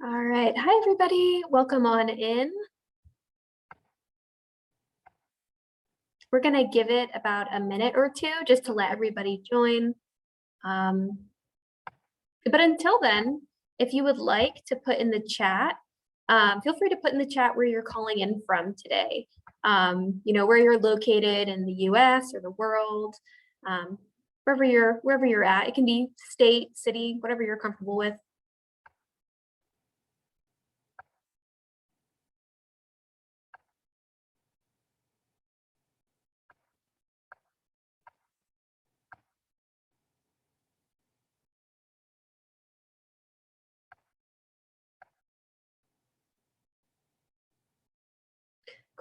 All right. Hi, everybody. Welcome on in. We're going to give it about a minute or two just to let everybody join. But until then, if you would like to put in the chat, feel free to put in the chat where you're calling in from today. Where you're located in the US or the world, wherever you're at. It can be state, city, whatever you're comfortable with.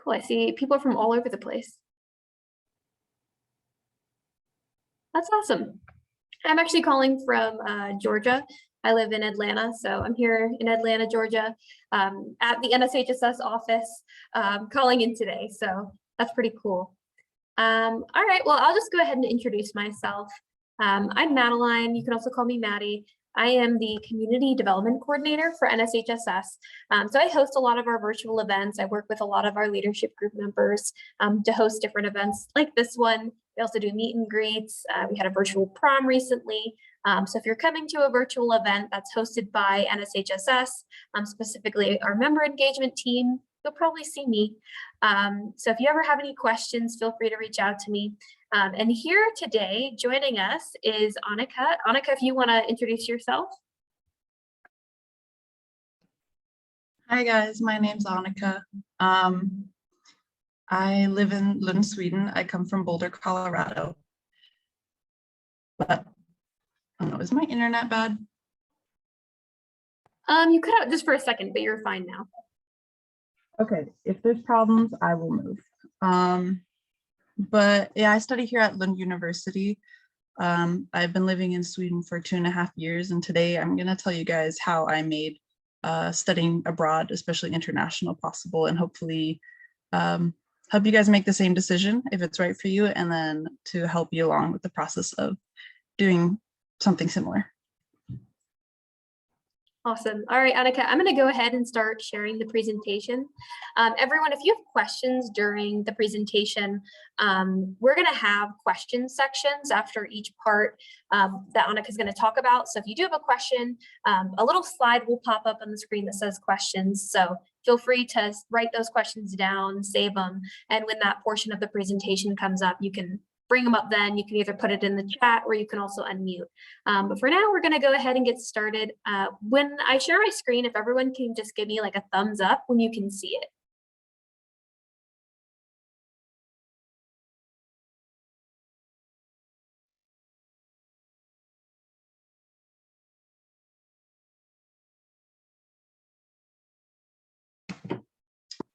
Cool. I see people from all over the place. That's awesome. I'm actually calling from Georgia. I live in Atlanta, so I'm here in Atlanta, Georgia, at the NSHSS office, calling in today. So that's pretty cool. All right, well, I'll just go ahead and introduce myself. I'm Madeline. You can also call me Maddie. I am the Community Development Coordinator for NSHSS. So I host a lot of our virtual events. I work with a lot of our leadership group members to host different events like this one. We also do meet and greets. We had a virtual prom recently. So if you're coming to a virtual event that's hosted by NSHSS, specifically our member engagement team, you'll probably see me. So if you ever have any questions, feel free to reach out to me. And here today, joining us is Annika. Annika, if you want to introduce yourself. Hi guys, my name's Annika. I live in Lund, Sweden. I come from Boulder, Colorado. But I don't know, is my internet bad? You cut out just for a second, but you're fine now. Okay, if there's problems, I will move. But yeah, I study here at Lund University. I've been living in Sweden for 2.5 years, and today I'm going to tell you guys how I made studying abroad, especially international, possible, and hopefully help you guys make the same decision if it's right for you, and then to help you along with the process of doing something similar. Awesome. All right, Annika, I'm going to go ahead and start sharing the presentation. Everyone, if you have questions during the presentation, we're going to have question sections after each part that Annika is going to talk about. So if you do have a question, a little slide will pop up on the screen that says questions. So feel free to write those questions down, save them. And when that portion of the presentation comes up, you can bring them up then. You can either put it in the chat or you can also unmute. But for now, we're going to go ahead and get started. When I share my screen, if everyone can just give me like a thumbs up when you can see it.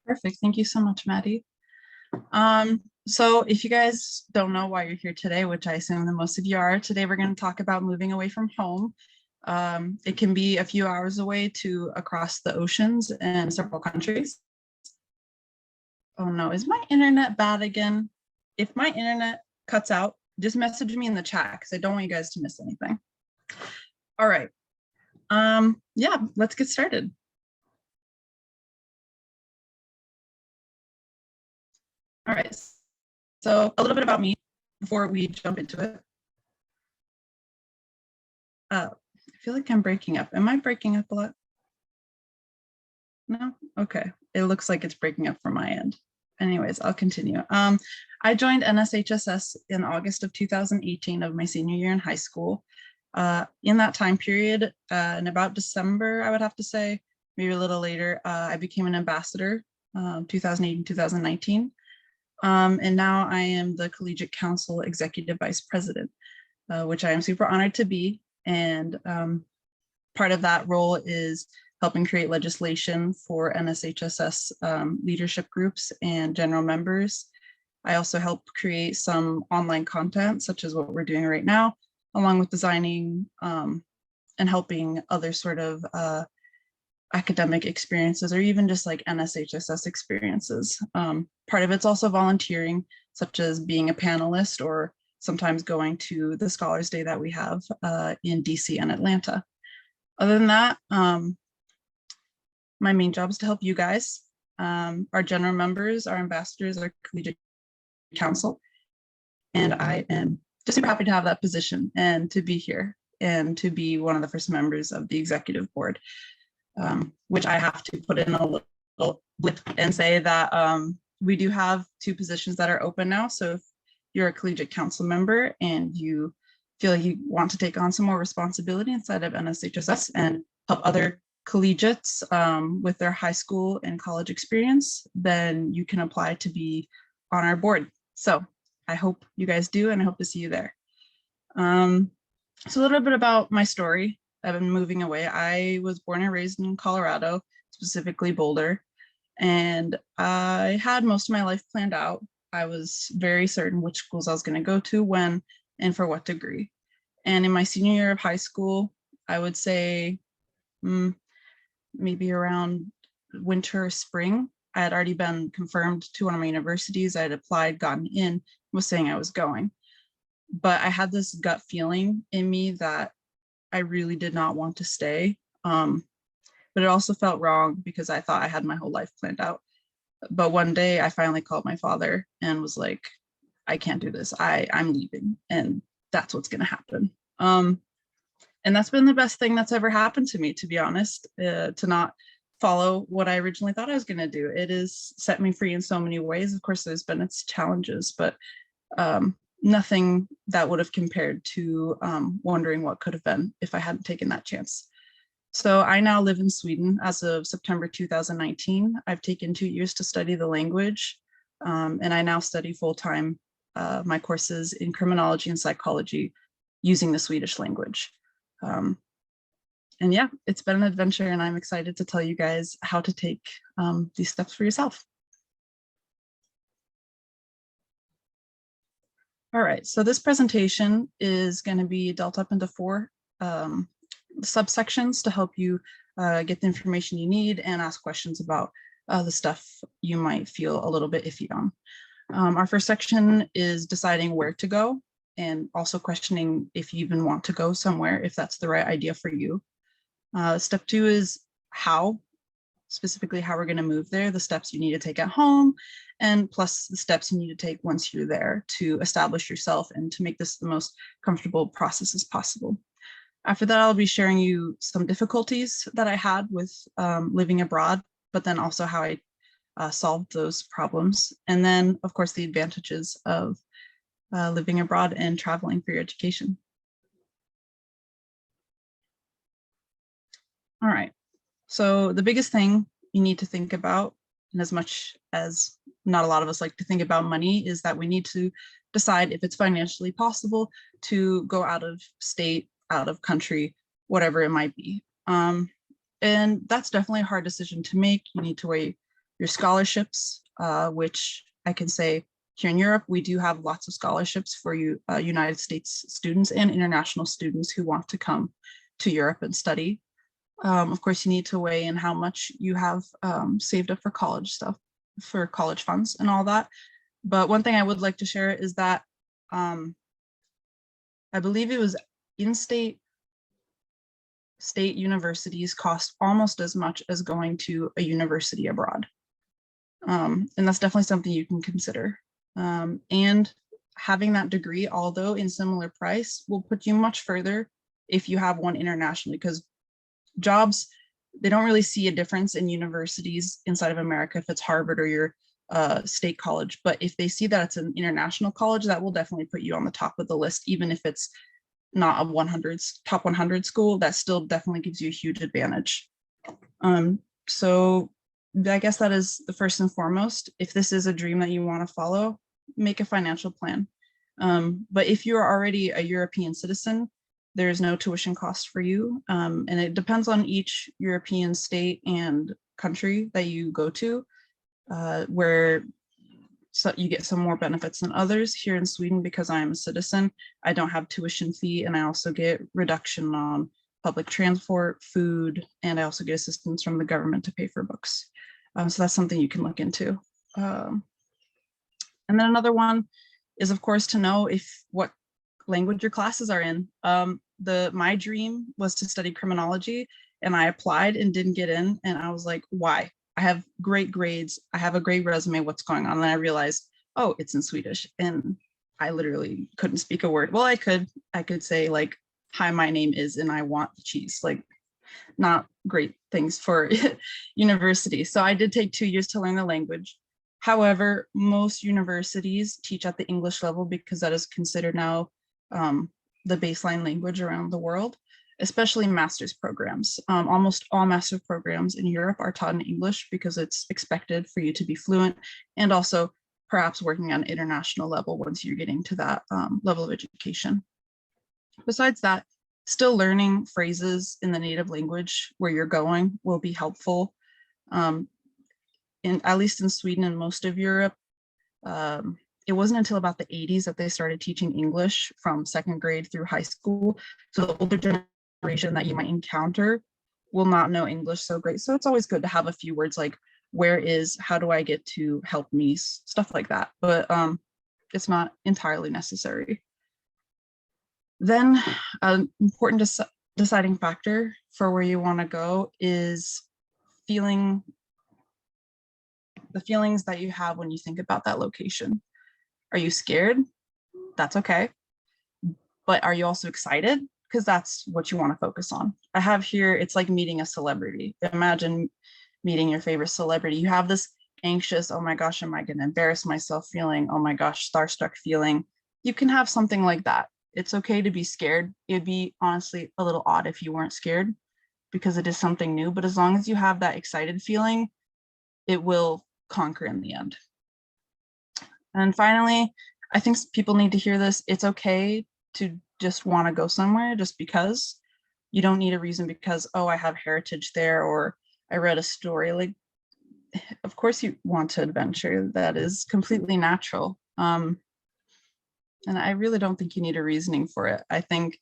Perfect. Thank you so much, Maddie. So if you guys don't know why you're here today, which I assume that most of you are, today we're going to talk about moving away from home. It can be a few hours away to across the oceans and several countries. Oh no, is my internet bad again? If my internet cuts out, just message me in the chat because I don't want you guys to miss anything. All right. Yeah, let's get started. All right. So a little bit about me before we jump into it. I feel like I'm breaking up. Am I breaking up a lot? No? Okay. It looks like it's breaking up from my end. Anyways, I'll continue. I joined NSHSS in August of 2018 of my senior year in high school. In that time period, in about December, I would have to say, maybe a little later, I became an ambassador, 2008 and 2019. And now I am the Collegiate Council Executive Vice President, which I am super honored to be. And part of that role is helping create legislation for NSHSS leadership groups and general members. I also help create some online content, such as what we're doing right now, along with designing and helping other sort of academic experiences, or even just like NSHSS experiences. Part of it's also volunteering, such as being a panelist or sometimes going to the Scholars Day that we have in DC and Atlanta. Other than that, My main job is to help you guys, our general members, our ambassadors, our collegiate council. And I am just super happy to have that position and to be here and to be one of the first members of the executive board, which I have to put in a little blip and say that we do have 2 positions that are open now. So if you're a collegiate council member and you feel you want to take on some more responsibility inside of NSHSS and help other collegiates with their high school and college experience, then you can apply to be on our board. So I hope you guys do, and I hope to see you there. So a little bit about my story. I've been moving away. I was born and raised in Colorado, specifically Boulder, and I had most of my life planned out. I was very certain which schools I was going to go to, when, and for what degree. And in my senior year of high school, I would say maybe around winter or spring, I had already been confirmed to one of my universities. I had applied, gotten in, was saying I was going. But I had this gut feeling in me that I really did not want to stay. But it also felt wrong because I thought I had my whole life planned out. But one day I finally called my father and was like, I can't do this. I'm leaving, and that's what's going to happen. And that's been the best thing that's ever happened to me, to be honest, to not follow what I originally thought I was going to do. It has set me free in so many ways. Of course, there's been its challenges, but nothing that would have compared to wondering what could have been if I hadn't taken that chance. So I now live in Sweden as of September 2019. I've taken 2 years to study the language, and I now study full-time my courses in criminology and psychology using the Swedish language. And yeah, it's been an adventure, and I'm excited to tell you guys how to take these steps for yourself. All right, so this presentation is going to be dealt up into 4 subsections to help you get the information you need and ask questions about the stuff you might feel a little bit iffy on. Our first section is deciding where to go, and also questioning if you even want to go somewhere, if that's the right idea for you. Step 2 is how, specifically how we're going to move there, the steps you need to take at home, and plus the steps you need to take once you're there to establish yourself and to make this the most comfortable process as possible. After that, I'll be sharing you some difficulties that I had with living abroad, but then also how I solved those problems. And then, of course, the advantages of living abroad and traveling for your education. All right, so the biggest thing you need to think about, and as much as not a lot of us like to think about money, is that we need to decide if it's financially possible to go out of state, out of country, whatever it might be. And that's definitely a hard decision to make. You need to weigh your scholarships, which I can say here in Europe, we do have lots of scholarships for you, United States students and international students who want to come to Europe and study. Of course, you need to weigh in how much you have saved up for college stuff, for college funds and all that. But one thing I would like to share is that I believe it was in-state universities cost almost as much as going to a university abroad. And that's definitely something you can consider. And having that degree, although in similar price, will put you much further if you have one internationally, because jobs, they don't really see a difference in universities inside of America if it's Harvard or your state college. But if they see that it's an international college, that will definitely put you on the top of the list, even if it's not a top 100 school. That still definitely gives you a huge advantage. So I guess that is the first and foremost. If this is a dream that you want to follow, make a financial plan. But if you're already a European citizen, there's no tuition cost for you. And it depends on each European state and country that you go to, where you get some more benefits than others. Here in Sweden, because I am a citizen, I don't have tuition fee, and I also get reduction on public transport, food, and I also get assistance from the government to pay for books. So that's something you can look into. And then another one is, of course, to know what language your classes are in. My dream was to study criminology, and I applied and didn't get in. And I was like, why? I have great grades. I have a great resume. What's going on? And then I realized, oh, it's in Swedish. And I literally couldn't speak a word. Well, I could say like, hi, my name is, and I want the cheese. Like, not great things for university. So I did take 2 years to learn the language. However, most universities teach at the English level because that is considered now the baseline language around the world, especially master's programs. Almost all master's programs in Europe are taught in English because it's expected for you to be fluent, and also perhaps working on international level once you're getting to that level of education. Besides that, still learning phrases in the native language where you're going will be helpful. At least in Sweden and most of Europe, it wasn't until about the 80s that they started teaching English from 2nd grade through high school. So the older generation that you might encounter will not know English so great. So it's always good to have a few words like, where is, how do I get to, help me, stuff like that. But it's not entirely necessary. Then an important deciding factor for where you want to go is the feelings that you have when you think about that location. Are you scared? That's okay. But are you also excited? Because that's what you want to focus on. I have here, it's like meeting a celebrity. Imagine meeting your favorite celebrity. You have this anxious, oh my gosh, am I going to embarrass myself feeling, oh my gosh, starstruck feeling. You can have something like that. It's okay to be scared. It'd be honestly a little odd if you weren't scared because it is something new, but as long as you have that excited feeling, it will conquer in the end. And finally, I think people need to hear this. It's okay to just want to go somewhere just because. You don't need a reason because, oh, I have heritage there, or I read a story. Like, of course you want to adventure. That is completely natural. And I really don't think you need a reasoning for it. I think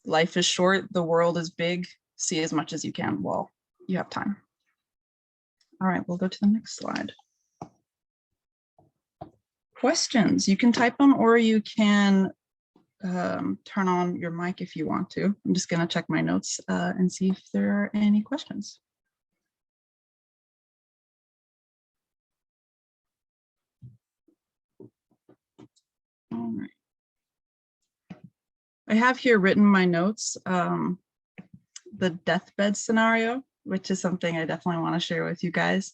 life is short, the world is big, see as much as you can while you have time. All right, we'll go to the next slide. Questions, you can type them or you can turn on your mic if you want to. I'm just gonna check my notes and see if there are any questions. All right. I have here written my notes, the deathbed scenario, which is something I definitely want to share with you guys.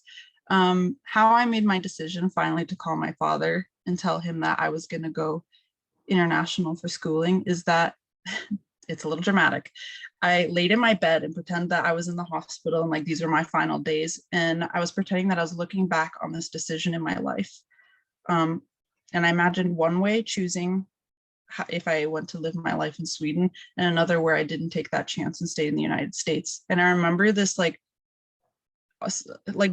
How I made my decision finally to call my father and tell him that I was going to go international for schooling is that it's a little dramatic. I laid in my bed and pretend that I was in the hospital and like these are my final days. And I was pretending that I was looking back on this decision in my life. And I imagined one way choosing if I went to live my life in Sweden, and another where I didn't take that chance and stayed in the United States. And I remember this like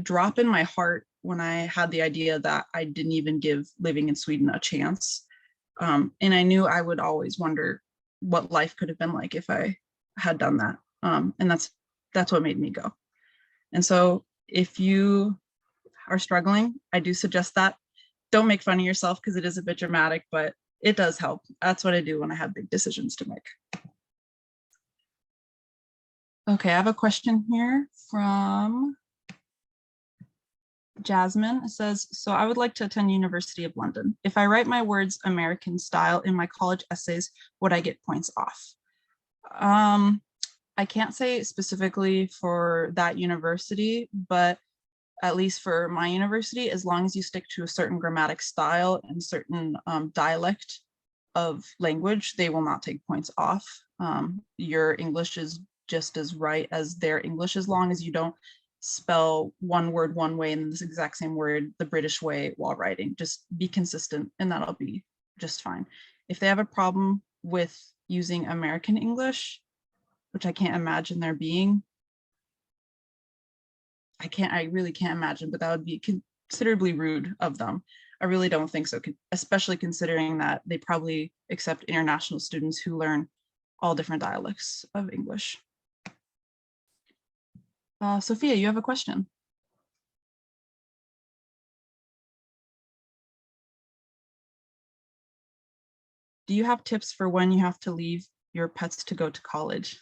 drop in my heart when I had the idea that I didn't even give living in Sweden a chance. And I knew I would always wonder what life could have been like if I had done that. And that's what made me go. And so if you are struggling, I do suggest that. Don't make fun of yourself because it is a bit dramatic, but it does help. That's what I do when I have big decisions to make. Okay, I have a question here from Jasmine. It says, so I would like to attend University of London. If I write my words American style in my college essays, would I get points off? I can't say specifically for that university, but at least for my university, as long as you stick to a certain grammatic style and certain dialect of language, they will not take points off. Your English is just as right as their English, as long as you don't spell one word one way and this exact same word the British way while writing. Just be consistent and that'll be just fine. If they have a problem with using American English, which I can't imagine there being, I really can't imagine, but that would be considerably rude of them. I really don't think so, especially considering that they probably accept international students who learn all different dialects of English. Sophia, you have a question. Do you have tips for when you have to leave your pets to go to college?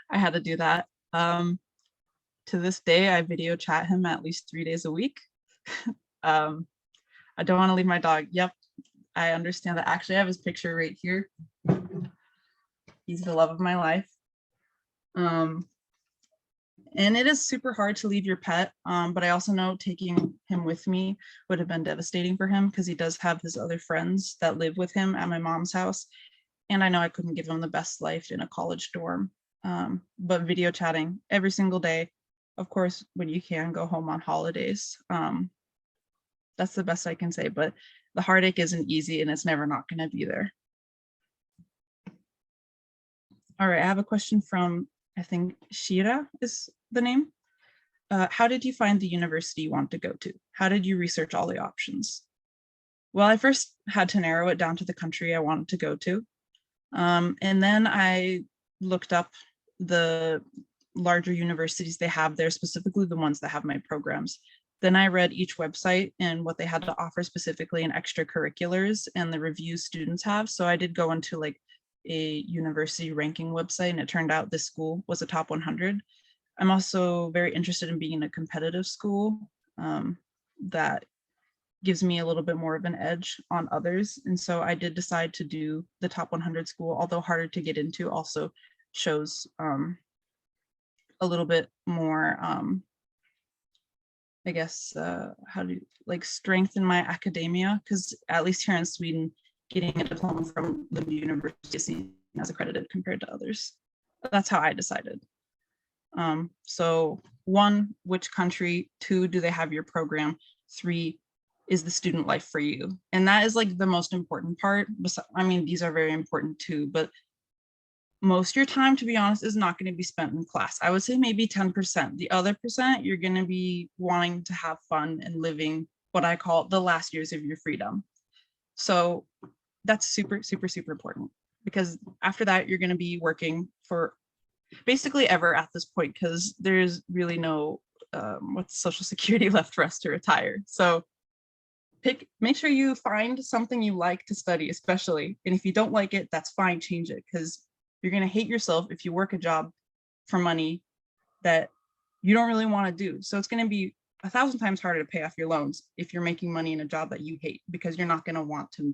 I had to do that. To this day, I video chat him at least 3 days a week. I don't want to leave my dog. Yep, I understand that. Actually, I have his picture right here. He's the love of my life. And it is super hard to leave your pet, but I also know taking him with me would have been devastating for him because he does have his other friends that live with him at my mom's house. And I know I couldn't give him the best life in a college dorm, but video chatting every single day, of course, when you can go home on holidays. That's the best I can say, but the heartache isn't easy and it's never not going to be there. All right, I have a question from, I think Shira is the name. How did you find the university you want to go to? How did you research all the options? Well, I first had to narrow it down to the country I wanted to go to. And then I looked up the larger universities they have there, specifically the ones that have my programs. Then I read each website and what they had to offer specifically in extracurriculars and the reviews students have. So I did go into like a university ranking website, and it turned out this school was a top 100. I'm also very interested in being in a competitive school that gives me a little bit more of an edge on others. And so I did decide to do the top 100 school, although harder to get into, also shows a little bit more, I guess, how do you, like strength in my academia, because at least here in Sweden, getting a diploma from Lund University is seen as accredited compared to others. That's how I decided. So 1, which country? 2, do they have your program? 3, is the student life for you? And that is like the most important part. I mean, these are very important too, but most of your time, to be honest, is not going to be spent in class. I would say maybe 10%. The other percent, you're going to be wanting to have fun and living what I call the last years of your freedom. So that's super, super, super important, because after that, you're going to be working for basically ever at this point, because there's really no what's Social Security left for us to retire. So make sure you find something you like to study, especially. And if you don't like it, that's fine, change it, because you're going to hate yourself if you work a job for money that you don't really want to do. So it's going to be 1,000 times harder to pay off your loans if you're making money in a job that you hate, because you're not going to want to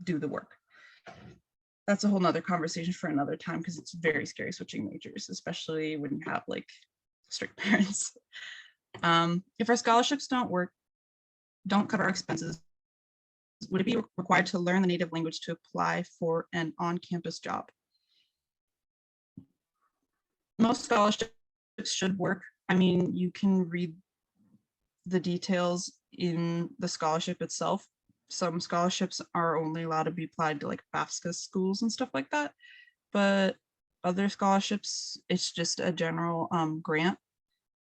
do the work. That's a whole nother conversation for another time, because it's very scary switching majors, especially when you have like strict parents. If our scholarships don't cover our expenses, would it be required to learn the native language to apply for an on-campus job? Most scholarships should work. I mean, you can read the details in the scholarship itself. Some scholarships are only allowed to be applied to like FAFSA schools and stuff like that, but other scholarships, it's just a general grant.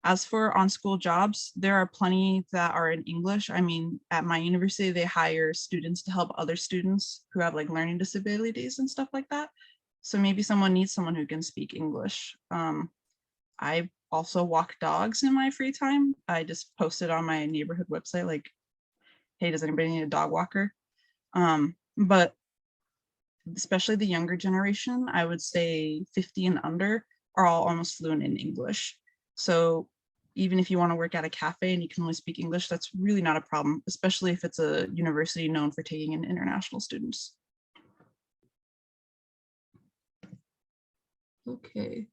As for on-school jobs, there are plenty that are in English. I mean, at my university, they hire students to help other students who have like learning disabilities and stuff like that. So maybe someone needs someone who can speak English. I also walk dogs in my free time. I just posted on my neighborhood website, like, hey, does anybody need a dog walker? But especially the younger generation, I would say 50 and under are all almost fluent in English. So even if you want to work at a cafe and you can only speak English, that's really not a problem, especially if it's a university known for taking in international students. Okay.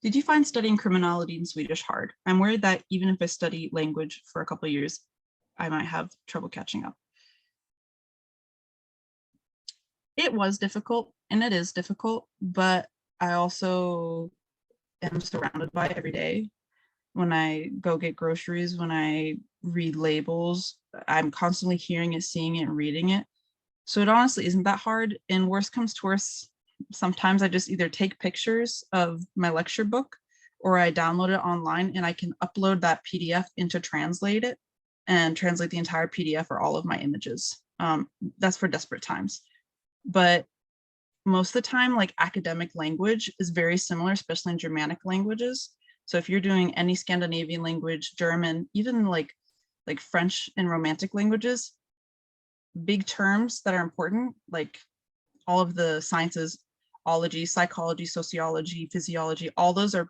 Did you find studying criminology in Swedish hard? I'm worried that even if I study language for a couple of years, I might have trouble catching up. It was difficult, and it is difficult, but I also am surrounded by it every day. When I go get groceries, when I read labels, I'm constantly hearing it, seeing it, and reading it. So it honestly isn't that hard. And worst comes to worst, sometimes I just either take pictures of my lecture book or I download it online, and I can upload that PDF into Translate it and translate the entire PDF or all of my images. That's for desperate times. But most of the time, like academic language is very similar, especially in Germanic languages. So if you're doing any Scandinavian language, German, even like French and Romantic languages, big terms that are important, like all of the sciences, ology, psychology, sociology, physiology, all those are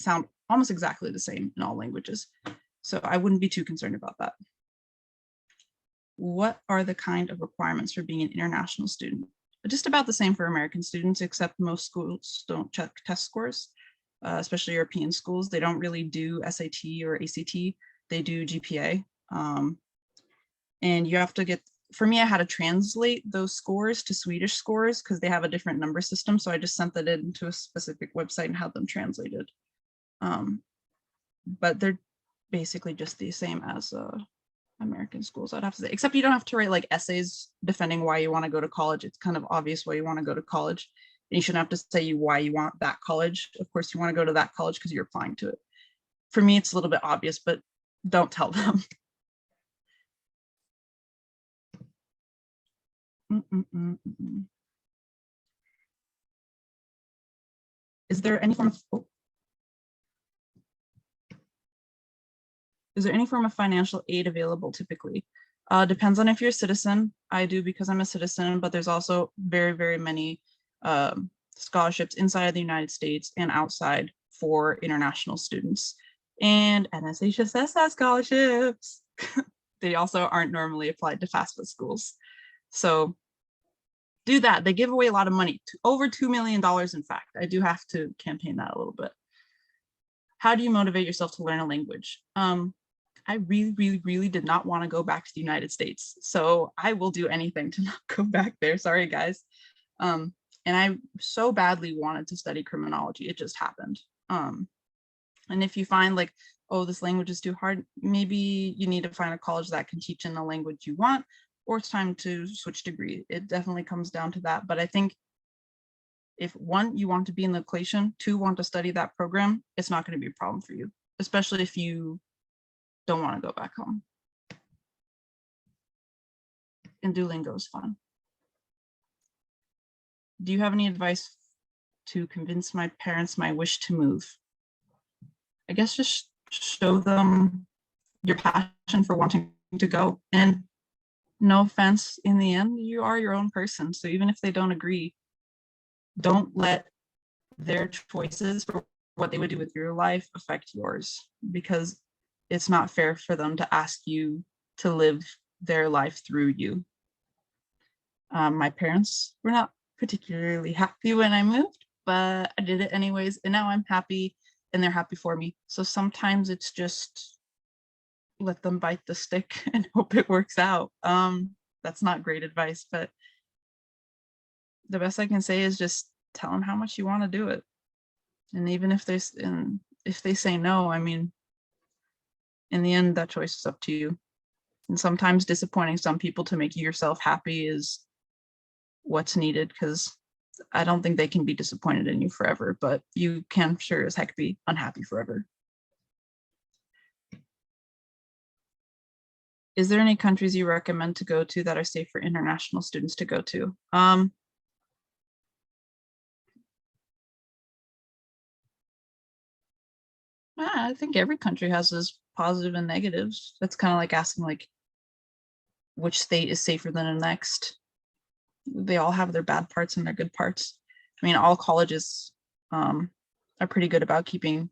sound almost exactly the same in all languages. So I wouldn't be too concerned about that. What are the kind of requirements for being an international student? Just about the same for American students, except most schools don't check test scores, especially European schools. They don't really do SAT or ACT. They do GPA. And you have to get, for me, I had to translate those scores to Swedish scores because they have a different number system. So I just sent that into a specific website and had them translated. But they're basically just the same as American schools, I'd have to say, except you don't have to write like essays defending why you want to go to college. It's kind of obvious why you want to go to college. And you shouldn't have to say why you want that college. Of course, you want to go to that college because you're applying to it. For me, it's a little bit obvious, but don't tell them. Is there any form of Is there any form of financial aid available typically? Depends on if you're a citizen. I do because I'm a citizen, but there's also very, very many scholarships inside of the United States and outside for international students. And NSHSS has scholarships. They also aren't normally applied to FAFSA schools. So do that. They give away a lot of money, over $2 million, in fact. I do have to campaign that a little bit. How do you motivate yourself to learn a language? I really did not want to go back to the United States. So I will do anything to not go back there. Sorry, guys. And I so badly wanted to study criminology. It just happened. And if you find like, oh, this language is too hard, maybe you need to find a college that can teach in the language you want, or it's time to switch degree. It definitely comes down to that. But I think if one, you want to be in the equation, two, want to study that program, it's not going to be a problem for you, especially if you don't want to go back home. And Duolingo is fun. Do you have any advice to convince my parents my wish to move? I guess just show them your passion for wanting to go. And no offense, in the end, you are your own person. So even if they don't agree, don't let their choices for what they would do with your life affect yours, because it's not fair for them to ask you to live their life through you. My parents were not particularly happy when I moved, but I did it anyways. And now I'm happy and they're happy for me. So sometimes it's just let them bite the stick and hope it works out. That's not great advice, but the best I can say is just tell them how much you want to do it. And even if they say no, I mean, in the end, that choice is up to you. And sometimes disappointing some people to make yourself happy is what's needed, because I don't think they can be disappointed in you forever, but you can sure as heck be unhappy forever. Is there any countries you recommend to go to that are safe for international students to go to? I think every country has its positive and negatives. That's kind of like asking like which state is safer than the next. They all have their bad parts and their good parts. I mean, all colleges are pretty good about keeping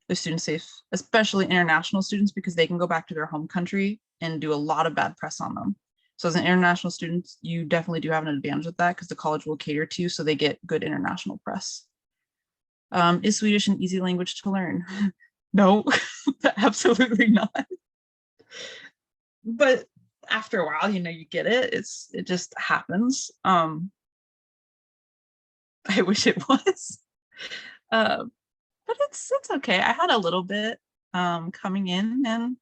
their students safe, especially international students, because they can go back to their home country and do a lot of bad press on them. So as an international student, you definitely do have an advantage with that because the college will cater to you, so they get good international press. Is Swedish an easy language to learn? No, absolutely not. But after a while, you know, you get it. It just happens. I wish it was, but it's okay. I had a little bit coming in, and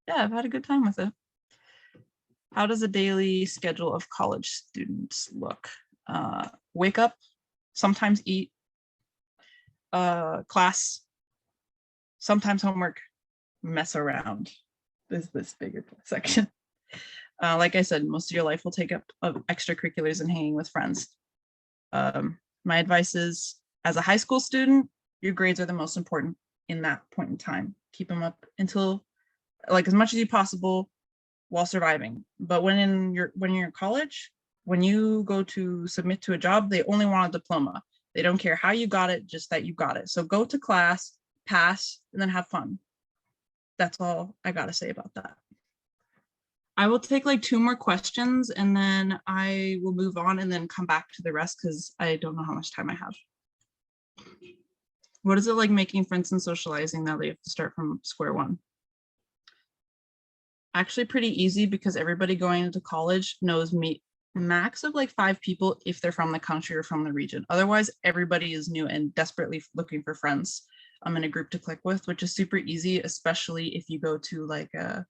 yeah, I've had a good time with it. How does a daily schedule of college students look? Wake up, sometimes eat, class, sometimes homework, mess around. This bigger section. Like I said, most of your life will take up of extracurriculars and hanging with friends. My advice is, as a high school student, your grades are the most important in that point in time. Keep them up until, like, as much as you possible while surviving. But when you're in college, when you go to submit to a job, they only want a diploma. They don't care how you got it, just that you got it. So go to class, pass, and then have fun. That's all I gotta say about that. I will take like 2 more questions and then I will move on and then come back to the rest because I don't know how much time I have. What is it like making friends and socializing now that you have to start from square one? Actually pretty easy because everybody going into college knows me, max of like 5 people if they're from the country or from the region. Otherwise, everybody is new and desperately looking for friends. I'm in a group to click with, which is super easy, especially if you go to like a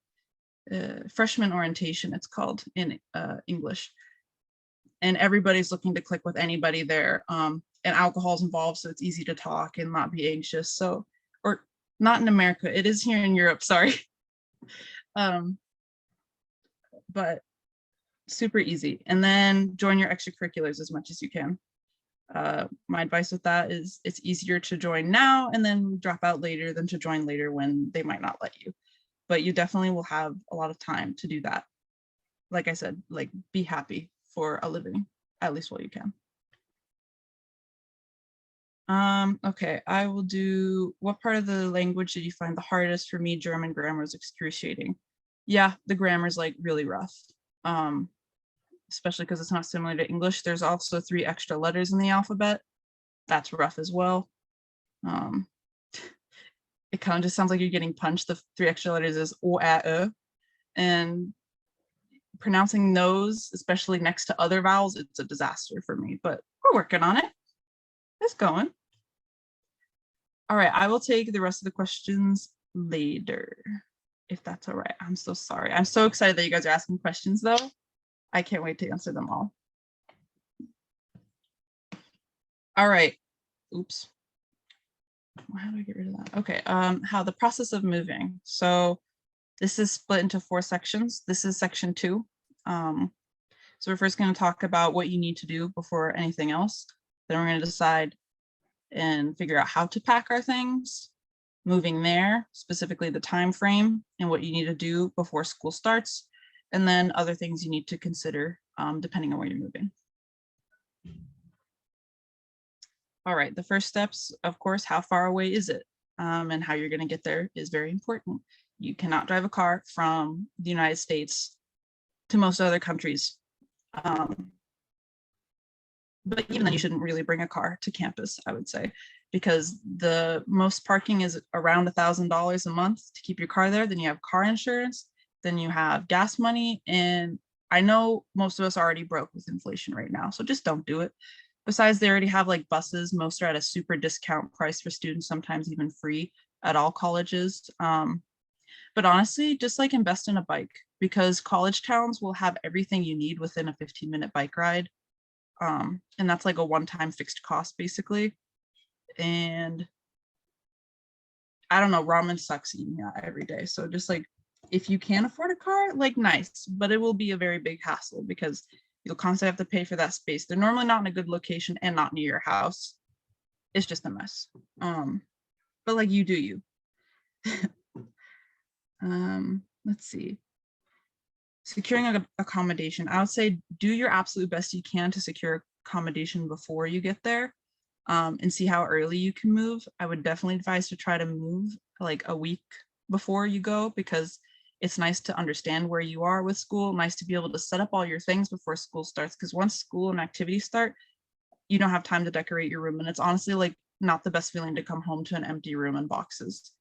freshman orientation, it's called in English. And everybody's looking to click with anybody there. And alcohol's involved, so it's easy to talk and not be anxious. So, or not in America, it is here in Europe, sorry. But super easy. And then join your extracurriculars as much as you can. My advice with that is it's easier to join now and then drop out later than to join later when they might not let you. But you definitely will have a lot of time to do that. Like I said, like be happy for a living, at least while you can. Okay, I will do, what part of the language did you find the hardest? For me, German grammar is excruciating. Yeah, the grammar is like really rough, especially because it's not similar to English. There's also 3 extra letters in the alphabet. That's rough as well. It kind of just sounds like you're getting punched. The 3 extra letters is O, A, E, and pronouncing those, especially next to other vowels, it's a disaster for me, but we're working on it. It's going. All right, I will take the rest of the questions later, if that's all right. I'm so sorry. I'm so excited that you guys are asking questions though. I can't wait to answer them all. All right, oops. How do I get rid of that? Okay, how the process of moving. So this is split into 4 sections. This is section 2. So we're first going to talk about what you need to do before anything else. Then we're going to decide and figure out how to pack our things, moving there, specifically the time frame and what you need to do before school starts, and then other things you need to consider depending on where you're moving. All right, the first steps, of course, how far away is it? And how you're going to get there is very important. You cannot drive a car from the United States to most other countries. But even then, you shouldn't really bring a car to campus, I would say, because the most parking is around $1,000 a month to keep your car there. Then you have car insurance, then you have gas money. And I know most of us are already broke with inflation right now, so just don't do it. Besides, they already have like buses. Most are at a super discount price for students, sometimes even free at all colleges. But honestly, just like invest in a bike, because college towns will have everything you need within a 15-minute bike ride. And that's like a one-time fixed cost basically. And I don't know, ramen sucks eating that every day. So just like, if you can afford a car, like nice, but it will be a very big hassle because you'll constantly have to pay for that space. They're normally not in a good location and not near your house. It's just a mess. But like you do you. Let's see. Securing accommodation. I would say do your absolute best you can to secure accommodation before you get there, and see how early you can move. I would definitely advise to try to move like a week before you go, because it's nice to understand where you are with school, nice to be able to set up all your things before school starts, because once school and activities start, you don't have time to decorate your room. And it's honestly like not the best feeling to come home to an empty room and boxes.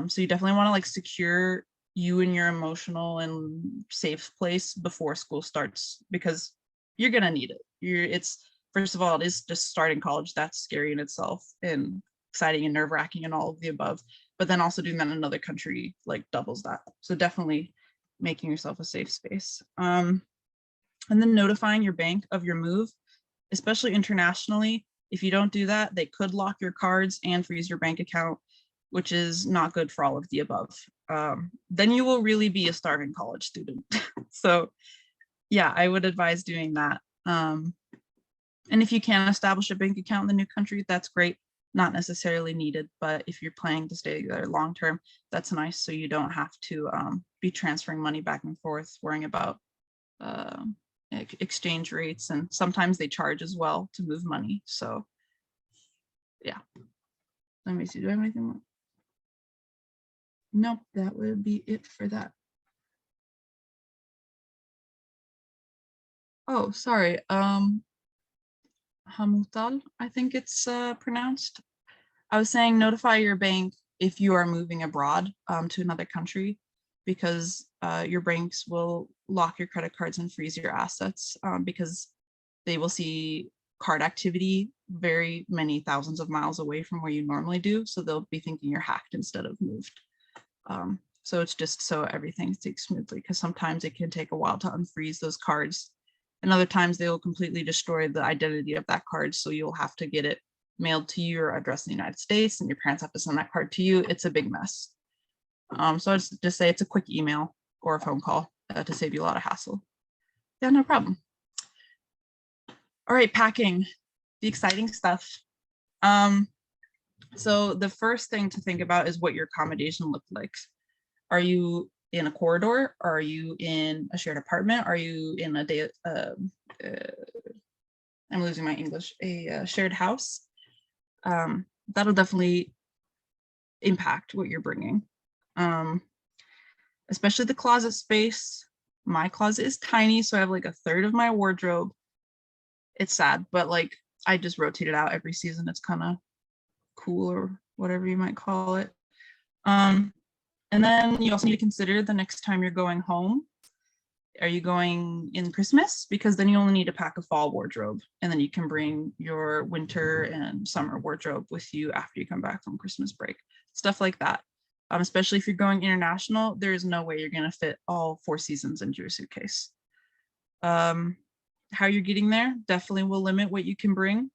So you definitely want to like secure you and your emotional and safe place before school starts, because you're gonna need it. It's first of all, it is just starting college. That's scary in itself and exciting and nerve-wracking and all of the above. But then also doing that in another country like doubles that. So definitely making yourself a safe space. And then notifying your bank of your move, especially internationally. If you don't do that, they could lock your cards and freeze your bank account, which is not good for all of the above. Then you will really be a starving college student. So yeah, I would advise doing that. And if you can establish a bank account in the new country, that's great. Not necessarily needed, but if you're planning to stay there long term, that's nice. So you don't have to be transferring money back and forth, worrying about exchange rates, and sometimes they charge as well to move money. So yeah. Let me see, do I have anything more? Nope, that would be it for that. Oh, sorry. Hamutal, I think it's pronounced. I was saying notify your bank if you are moving abroad to another country, because your banks will lock your credit cards and freeze your assets because they will see card activity very many thousands of miles away from where you normally do. So they'll be thinking you're hacked instead of moved. So it's just so everything takes smoothly, because sometimes it can take a while to unfreeze those cards. And other times they will completely destroy the identity of that card. So you'll have to get it mailed to your address in the United States, and your parents have to send that card to you. It's a big mess. So I just say it's a quick email or a phone call to save you a lot of hassle. Yeah, no problem. All right, packing, the exciting stuff. So the first thing to think about is what your accommodation looked like. Are you in a corridor? Are you in a shared apartment? Are you in a I'm losing my English, a shared house? That'll definitely impact what you're bringing. Especially the closet space. My closet is tiny, so I have like a third of my wardrobe. It's sad, but like I just rotate it out every season. It's kind of cool, or whatever you might call it. And then you also need to consider the next time you're going home. Are you going in Christmas? Because then you only need to pack a fall wardrobe, and then you can bring your winter and summer wardrobe with you after you come back from Christmas break. Stuff like that. Especially if you're going international, there's no way you're going to fit all 4 seasons into your suitcase. How you're getting there definitely will limit what you can bring.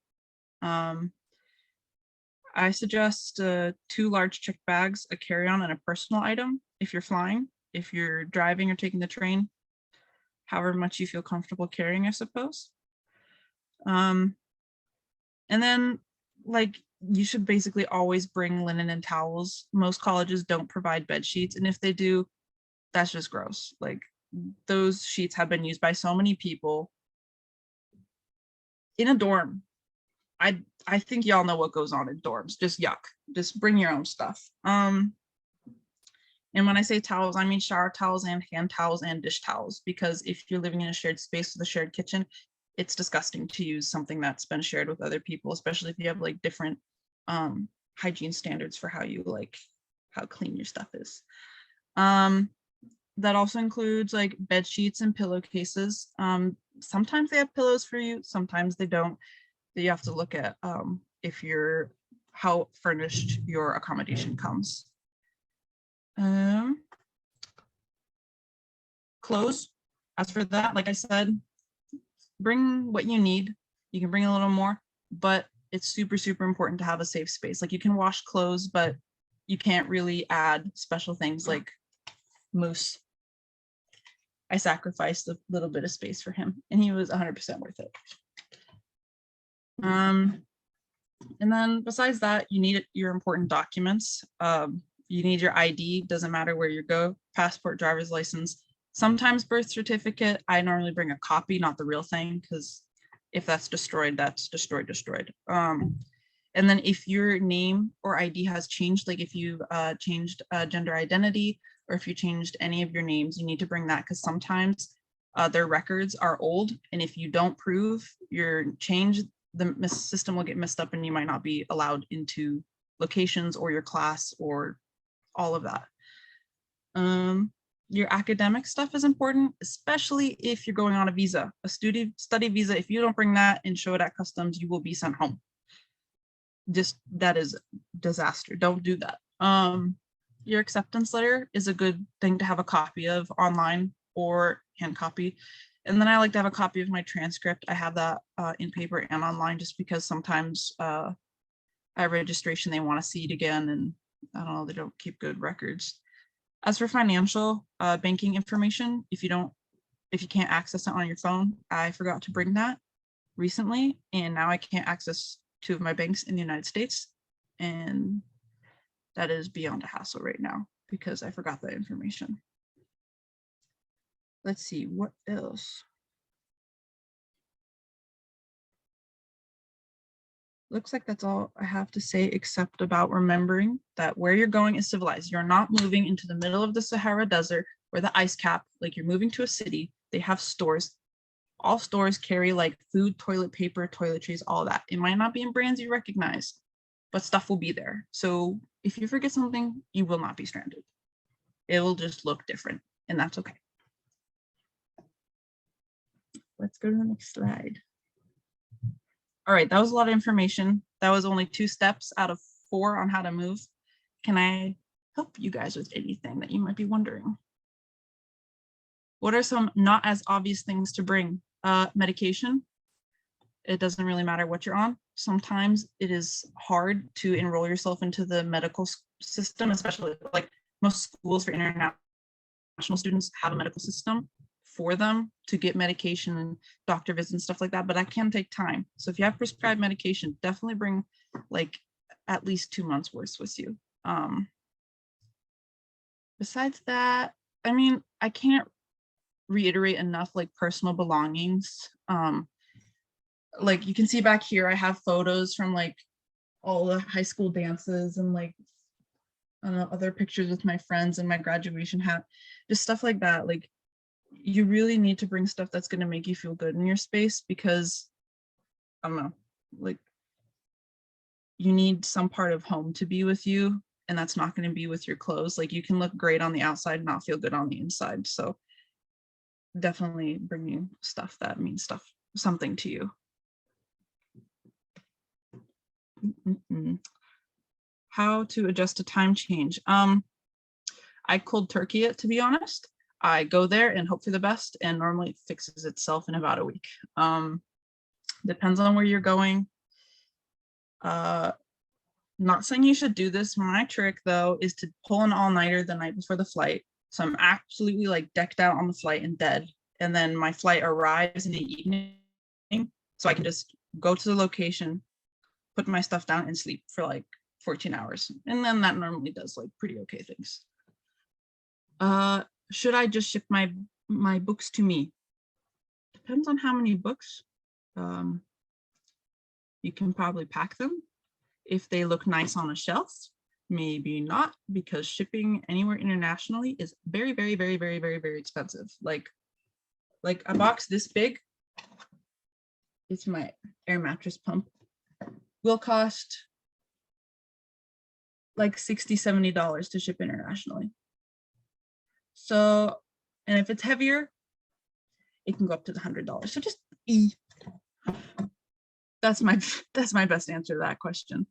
I suggest 2 large check bags, a carry-on, and a personal item if you're flying. If you're driving or taking the train, however much you feel comfortable carrying, I suppose. And then, like, you should basically always bring linen and towels. Most colleges don't provide bed sheets, and if they do, that's just gross. Like, those sheets have been used by so many people in a dorm. I think y'all know what goes on in dorms. Just yuck. Just bring your own stuff. And when I say towels, I mean shower towels and hand towels and dish towels, because if you're living in a shared space with a shared kitchen, it's disgusting to use something that's been shared with other people, especially if you have like different hygiene standards for how clean your stuff is. That also includes like bed sheets and pillowcases. Sometimes they have pillows for you, sometimes they don't. You have to look at how furnished your accommodation comes. Clothes, as for that, like I said, bring what you need. You can bring a little more, but it's super, super important to have a safe space. Like, you can wash clothes, but you can't really add special things like Moose. I sacrificed a little bit of space for him, and he was 100% worth it. And then besides that, you need your important documents. You need your ID, doesn't matter where you go, passport, driver's license, sometimes birth certificate. I normally bring a copy, not the real thing, because if that's destroyed, that's destroyed. And then if your name or ID has changed, like if you've changed gender identity, or if you changed any of your names, you need to bring that, because sometimes their records are old, and if you don't prove your change, the system will get messed up and you might not be allowed into locations or your class or all of that. Your academic stuff is important, especially if you're going on a visa, a study visa. If you don't bring that and show it at customs, you will be sent home. That is disaster. Don't do that. Your acceptance letter is a good thing to have a copy of online or hand copy. And then I like to have a copy of my transcript. I have that in paper and online, just because sometimes at registration they want to see it again, and I don't know, they don't keep good records. As for financial banking information, if you can't access it on your phone, I forgot to bring that recently, and now I can't access 2 of my banks in the United States, and that is beyond a hassle right now because I forgot that information. Let's see, what else? looks like that's all I have to say, except about remembering that where you're going is civilized. You're not moving into the middle of the Sahara Desert or the ice cap. Like, you're moving to a city. They have stores. All stores carry like food, toilet paper, toiletries, all that. It might not be in brands you recognize, but stuff will be there. So if you forget something, you will not be stranded. It will just look different, and that's okay. Let's go to the next slide. All right, that was a lot of information. That was only 2 steps out of 4 on how to move. Can I help you guys with anything that you might be wondering? What are some not as obvious things to bring? Medication. It doesn't really matter what you're on. Sometimes it is hard to enroll yourself into the medical system, especially like most schools for international students have a medical system for them to get medication and doctor visits and stuff like that, but that can take time. So if you have prescribed medication, definitely bring like at least 2 months worth with you. Besides that, I mean, I can't reiterate enough like personal belongings. Like you can see back here, I have photos from like all the high school dances and like I don't know, other pictures with my friends and my graduation hat, just stuff like that. Like, you really need to bring stuff that's going to make you feel good in your space, because I don't know, like, you need some part of home to be with you, and that's not going to be with your clothes. Like, you can look great on the outside and not feel good on the inside. So definitely bringing stuff that means something to you. How to adjust to time change. I cold turkey it, to be honest. I go there and hope for the best, and normally it fixes itself in about a week. Depends on where you're going. Not saying you should do this. My trick though is to pull an all-nighter the night before the flight. So I'm absolutely like decked out on the flight and dead. And then my flight arrives in the evening. So I can just go to the location, put my stuff down and sleep for like 14 hours. And then that normally does like pretty okay things. Should I just ship my books to me? Depends on how many books. You can probably pack them. If they look nice on a shelf, maybe not, because shipping anywhere internationally is very, very, very, very, very, very expensive. Like a box this big, it's my air mattress pump, will cost like $60-$70 to ship internationally. So, and if it's heavier, it can go up to the $100. So just that's my best answer to that question.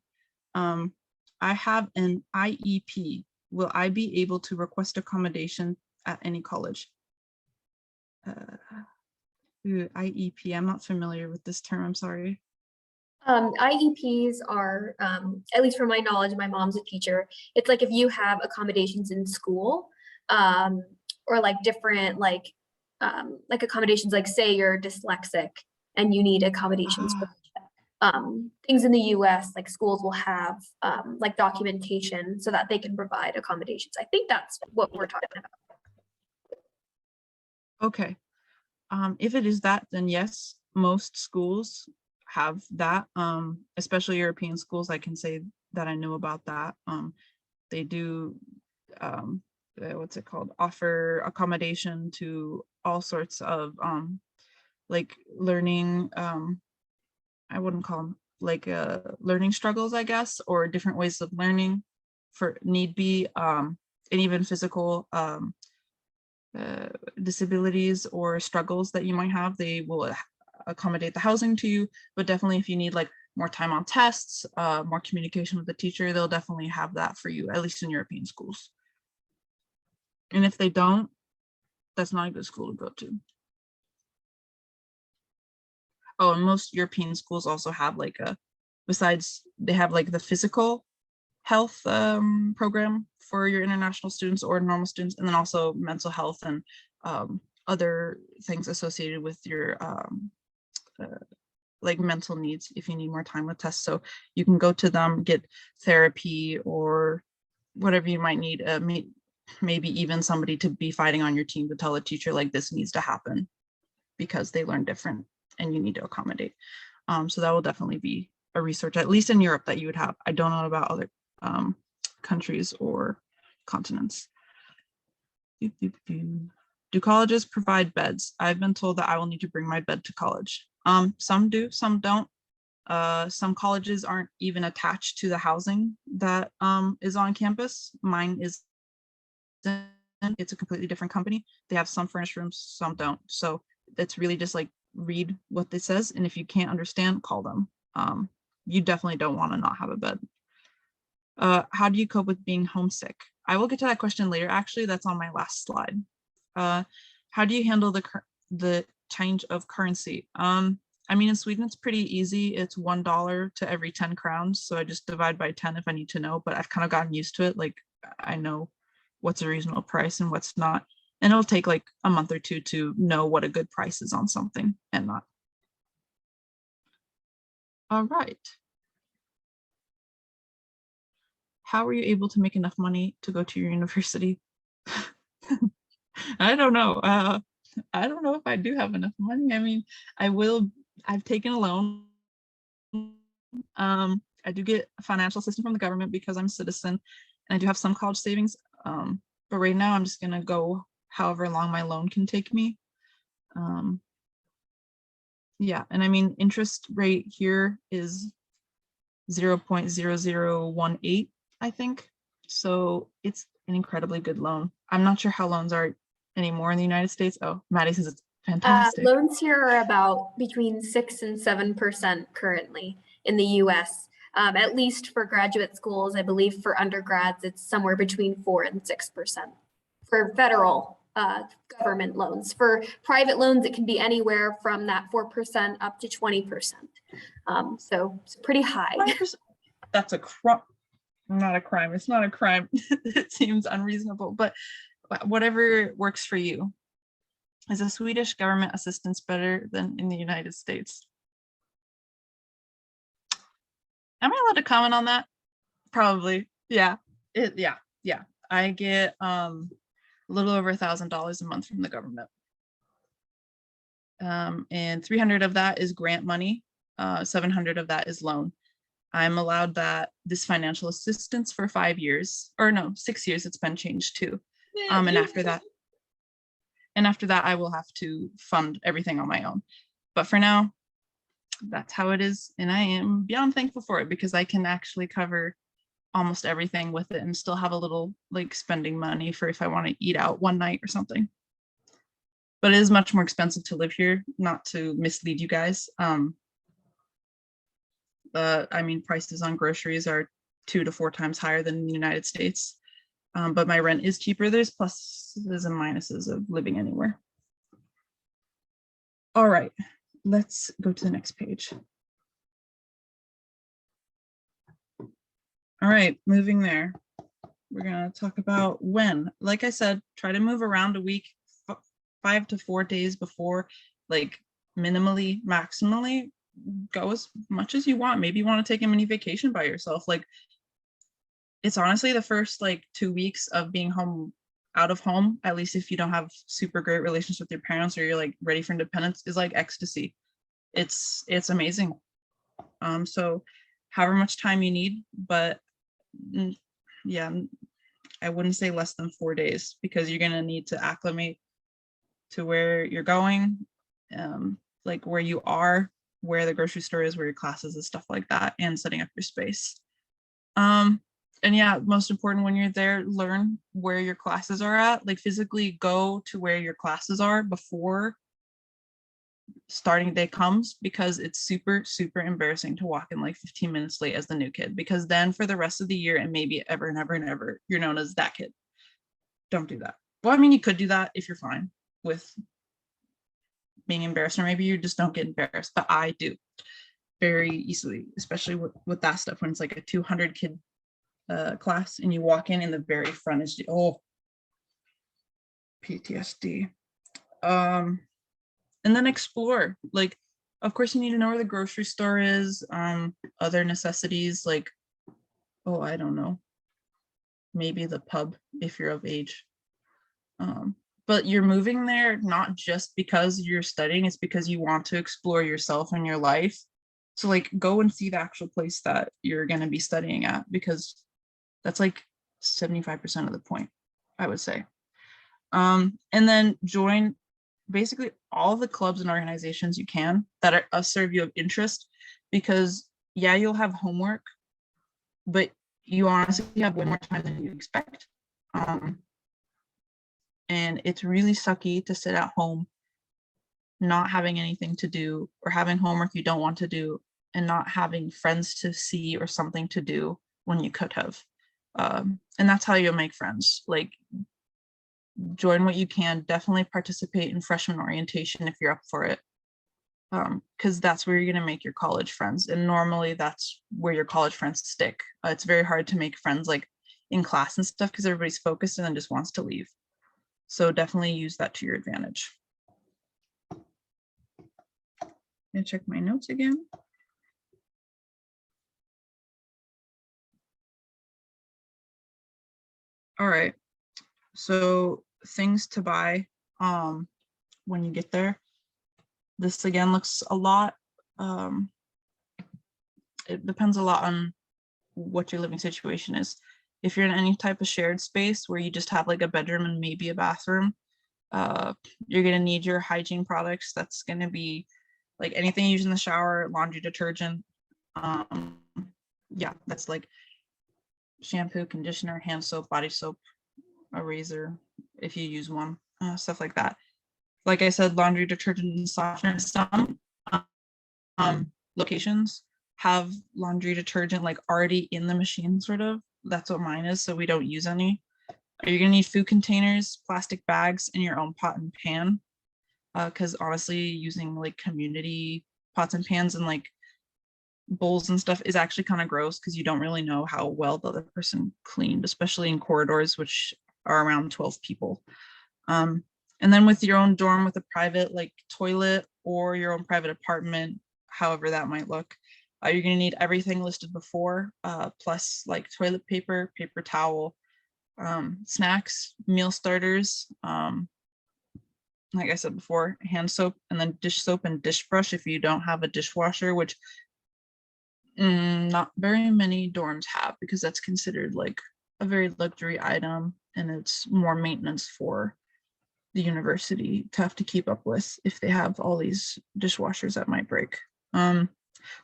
I have an IEP. Will I be able to request accommodation at any college? IEP, I'm not familiar with this term, I'm sorry. IEPs are, at least from my knowledge, my mom's a teacher. It's like if you have accommodations in school, or like different like accommodations, like say you're dyslexic and you need accommodations for things in the US, like schools will have like documentation so that they can provide accommodations. I think that's what we're talking about. Okay. If it is that, then yes, most schools have that, especially European schools. I can say that I know about that. They do, what's it called? Offer accommodation to all sorts of like learning, I wouldn't call them like learning struggles, I guess, or different ways of learning for need be, and even physical disabilities or struggles that you might have. They will accommodate the housing to you, but definitely if you need like more time on tests, more communication with the teacher, they'll definitely have that for you, at least in European schools. And if they don't, that's not a good school to go to. Oh, and most European schools also have like besides they have like the physical health program for your international students or normal students, and then also mental health and other things associated with your like mental needs if you need more time with tests. So you can go to them, get therapy or whatever you might need, maybe even somebody to be fighting on your team to tell a teacher like this needs to happen because they learn different and you need to accommodate. So that will definitely be a research, at least in Europe, that you would have. I don't know about other countries or continents. Do colleges provide beds? I've been told that I will need to bring my bed to college. Some do, some don't. Some colleges aren't even attached to the housing that is on campus. Mine is, it's a completely different company. They have some furnished rooms, some don't. So it's really just like read what it says, and if you can't understand, call them. You definitely don't want to not have a bed. How do you cope with being homesick? I will get to that question later. Actually, that's on my last slide. How do you handle the change of currency? I mean, in Sweden, it's pretty easy. It's $1 to every 10 crowns. So I just divide by 10 if I need to know, but I've kind of gotten used to it. Like, I know what's a reasonable price and what's not. And it'll take like a month or two to know what a good price is on something and not. All right. How were you able to make enough money to go to your university? I don't know. I don't know if I do have enough money. I mean, I've taken a loan. I do get financial assistance from the government because I'm a citizen, and I do have some college savings. But right now I'm just gonna go however long my loan can take me. Yeah, and I mean, interest rate here is 0.0018, I think. So it's an incredibly good loan. I'm not sure how loans are anymore in the United States. Oh, Maddie says it's fantastic. Loans here are about between 6 and 7% currently in the US. At least for graduate schools. I believe for undergrads, it's somewhere between 4 and 6% for federal government loans. For private loans, it can be anywhere from that 4% up to 20%. So it's pretty high. 5%. That's a crime. Not a crime. It's not a crime. It seems unreasonable, but whatever works for you. Is a Swedish government assistance better than in the United States? Am I allowed to comment on that? Probably. Yeah. Yeah. I get a little over $1,000 a month from the government. And 300 of that is grant money. 700 of that is loan. I'm allowed this financial assistance for 5 years, or no, 6 years. It's been changed too. And after that, I will have to fund everything on my own. But for now, that's how it is. And I am beyond thankful for it because I can actually cover almost everything with it and still have a little like spending money for if I want to eat out one night or something. But it is much more expensive to live here, not to mislead you guys. I mean, prices on groceries are 2 to 4 times higher than in the United States. But my rent is cheaper. There's pluses and minuses of living anywhere. All right, let's go to the next page. All right, moving there. We're gonna talk about when. Like I said, try to move around a week, 5 to 4 days before, like minimally, maximally, go as much as you want. Maybe you want to take a mini vacation by yourself. Like, it's honestly the first like 2 weeks of being out of home, at least if you don't have super great relations with your parents or you're like ready for independence, is like ecstasy. It's amazing. So however much time you need, but yeah, I wouldn't say less than 4 days because you're gonna need to acclimate to where you're going, like where you are, where the grocery store is, where your classes and stuff like that, and setting up your space. And yeah, most important when you're there, learn where your classes are at, like physically go to where your classes are before starting day comes, because it's super, super embarrassing to walk in like 15 minutes late as the new kid, because then for the rest of the year and maybe ever and ever and ever, you're known as that kid. Don't do that. Well, I mean, you could do that if you're fine with being embarrassed, or maybe you just don't get embarrassed, but I do very easily, especially with that stuff when it's like a 200 kid class and you walk in the very front is PTSD. And then explore, like, of course you need to know where the grocery store is, other necessities like, I don't know, maybe the pub if you're of age. But you're moving there not just because you're studying, it's because you want to explore yourself and your life So like go and see the actual place that you're going to be studying at, because that's like 75% of the point, I would say. And then join basically all the clubs and organizations you can that serve you of interest, because yeah, you'll have homework, but you honestly have way more time than you expect. And it's really sucky to sit at home not having anything to do, or having homework you don't want to do, and not having friends to see or something to do when you could have. And that's how you'll make friends. Like, join what you can. Definitely participate in freshman orientation if you're up for it, because that's where you're going to make your college friends, and normally that's where your college friends stick. It's very hard to make friends like in class and stuff, because everybody's focused and then just wants to leave. So definitely use that to your advantage. I'm gonna check my notes again. All right, so things to buy when you get there. This again looks a lot, it depends a lot on what your living situation is. If you're in any type of shared space where you just have like a bedroom and maybe a bathroom, you're gonna need your hygiene products. That's gonna be like anything you use in the shower, laundry detergent. Yeah, that's like shampoo, conditioner, hand soap, body soap, a razor if you use one, stuff like that. Like I said, laundry detergent and softener. Some locations have laundry detergent like already in the machine, sort of. That's what mine is, so we don't use any. You're gonna need food containers, plastic bags, and your own pot and pan. Because honestly, using like community pots and pans and like bowls and stuff is actually kind of gross, because you don't really know how well the other person cleaned, especially in corridors, which are around 12 people. And then with your own dorm with a private like toilet or your own private apartment, however that might look, you're going to need everything listed before, plus like toilet paper, paper towel, snacks, meal starters, like I said before, hand soap, and then dish soap and dish brush if you don't have a dishwasher, which not very many dorms have, because that's considered like a very luxury item, and it's more maintenance for the university to have to keep up with if they have all these dishwashers that might break.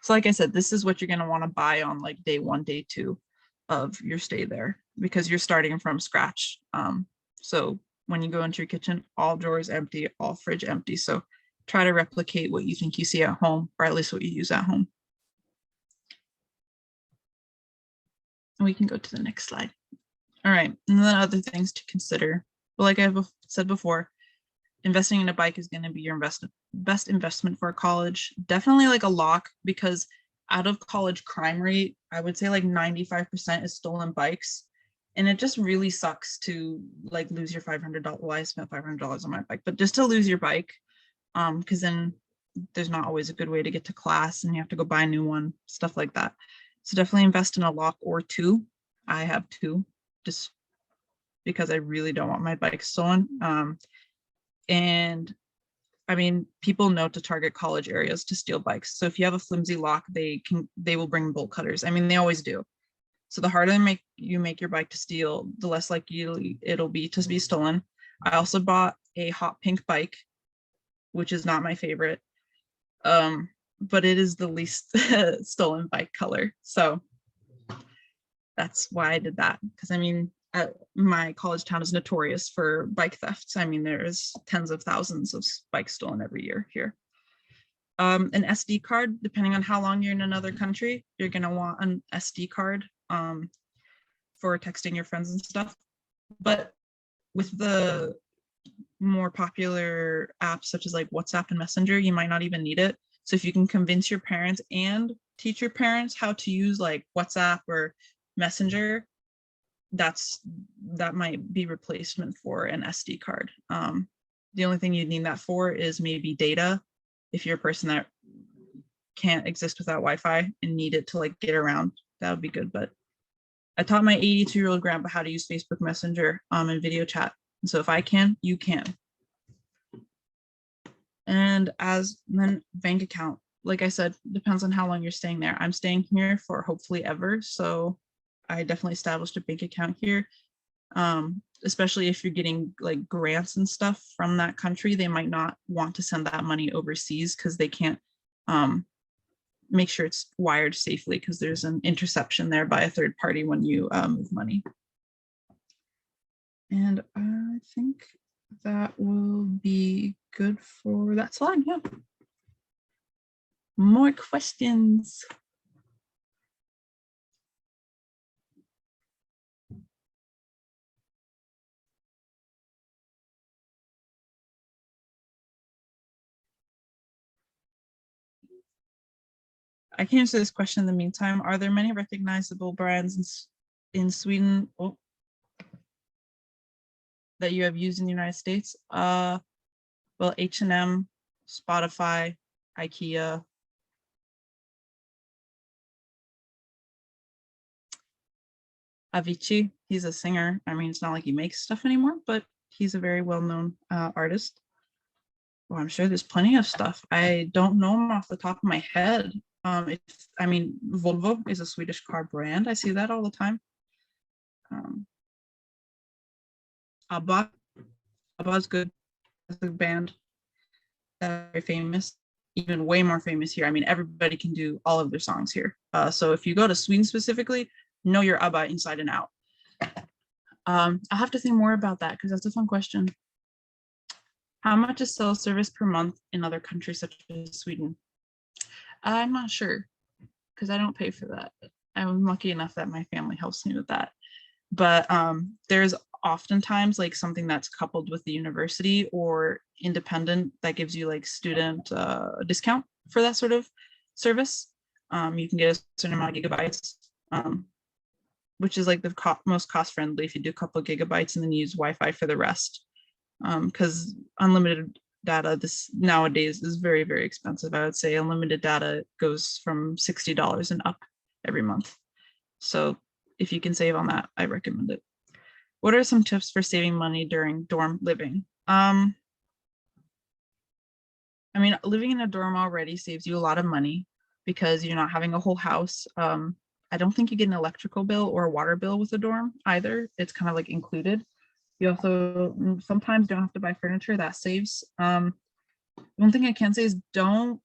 So like I said, this is what you're going to want to buy on like day 1, day 2 of your stay there, because you're starting from scratch. So when you go into your kitchen, all drawers empty, all fridge empty. So try to replicate what you think you see at home, or at least what you use at home. And we can go to the next slide. All right, and then other things to consider. But like I've said before, investing in a bike is going to be your best investment for college. Definitely like a lock, because out of college crime rate, I would say like 95% is stolen bikes. And it just really sucks to like lose your $500. Well, I spent $500 on my bike, but just to lose your bike, because then there's not always a good way to get to class and you have to go buy a new one, stuff like that. So definitely invest in a lock or 2. I have 2, just because I really don't want my bike stolen. And I mean, people know to target college areas to steal bikes. So if you have a flimsy lock, they will bring bolt cutters. I mean, they always do. So the harder you make your bike to steal, the less likely it'll be to be stolen. I also bought a hot pink bike, which is not my favorite, but it is the least stolen bike color. So that's why I did that. Because I mean, my college town is notorious for bike thefts. I mean, there's tens of thousands of bikes stolen every year here. An SD card, depending on how long you're in another country, you're going to want an SD card for texting your friends and stuff. But with the more popular apps such as like WhatsApp and Messenger, you might not even need it. So if you can convince your parents and teach your parents how to use like WhatsApp or Messenger, that might be replacement for an SD card. The only thing you'd need that for is maybe data, if you're a person that can't exist without Wi-Fi and need it to like get around, that would be good. But I taught my 82-year-old grandpa how to use Facebook Messenger and video chat. And so if I can, you can. And then bank account. like I said, depends on how long you're staying there. I'm staying here for hopefully ever. So I definitely established a bank account here. Especially if you're getting like grants and stuff from that country, they might not want to send that money overseas because they can't make sure it's wired safely because there's an interception there by a third party when you move money. And I think that will be good for that slide. Yeah. More questions. I can answer this question in the meantime. Are there many recognizable brands in Sweden that you have used in the United States? Well, H&M, Spotify, IKEA. Avicii, he's a singer. I mean, it's not like he makes stuff anymore, but he's a very well-known artist. Well, I'm sure there's plenty of stuff. I don't know them off the top of my head. I mean, Volvo is a Swedish car brand. I see that all the time. ABBA is good. That's a band. Very famous, even way more famous here. I mean, everybody can do all of their songs here. So if you go to Sweden specifically, know your ABBA inside and out. I'll have to think more about that because that's a fun question. How much is cell service per month in other countries such as Sweden? I'm not sure because I don't pay for that. I'm lucky enough that my family helps me with that. But there's oftentimes like something that's coupled with the university or independent that gives you like student discount for that sort of service. You can get a certain amount of gigabytes, which is like the most cost friendly if you do a couple of gigabytes and then use Wi-Fi for the rest. Because unlimited data this nowadays is very, very expensive. I would say unlimited data goes from $60 and up every month. So if you can save on that, I recommend it. What are some tips for saving money during dorm living? I mean, living in a dorm already saves you a lot of money because you're not having a whole house. I don't think you get an electrical bill or a water bill with a dorm either. It's kind of like included. You also sometimes don't have to buy furniture. That saves. One thing I can say is don't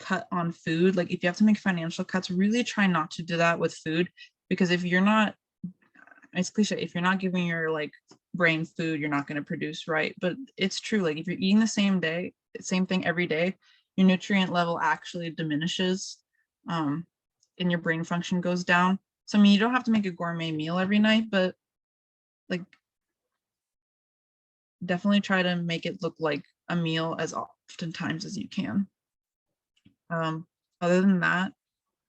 cut on food. Like if you have to make financial cuts, really try not to do that with food because if you're not, it's cliche, if you're not giving your like brain food, you're not going to produce right. But it's true. Like if you're eating the same thing every day, your nutrient level actually diminishes and your brain function goes down. So I mean, you don't have to make a gourmet meal every night, but like definitely try to make it look like a meal as oftentimes as you can. Other than that,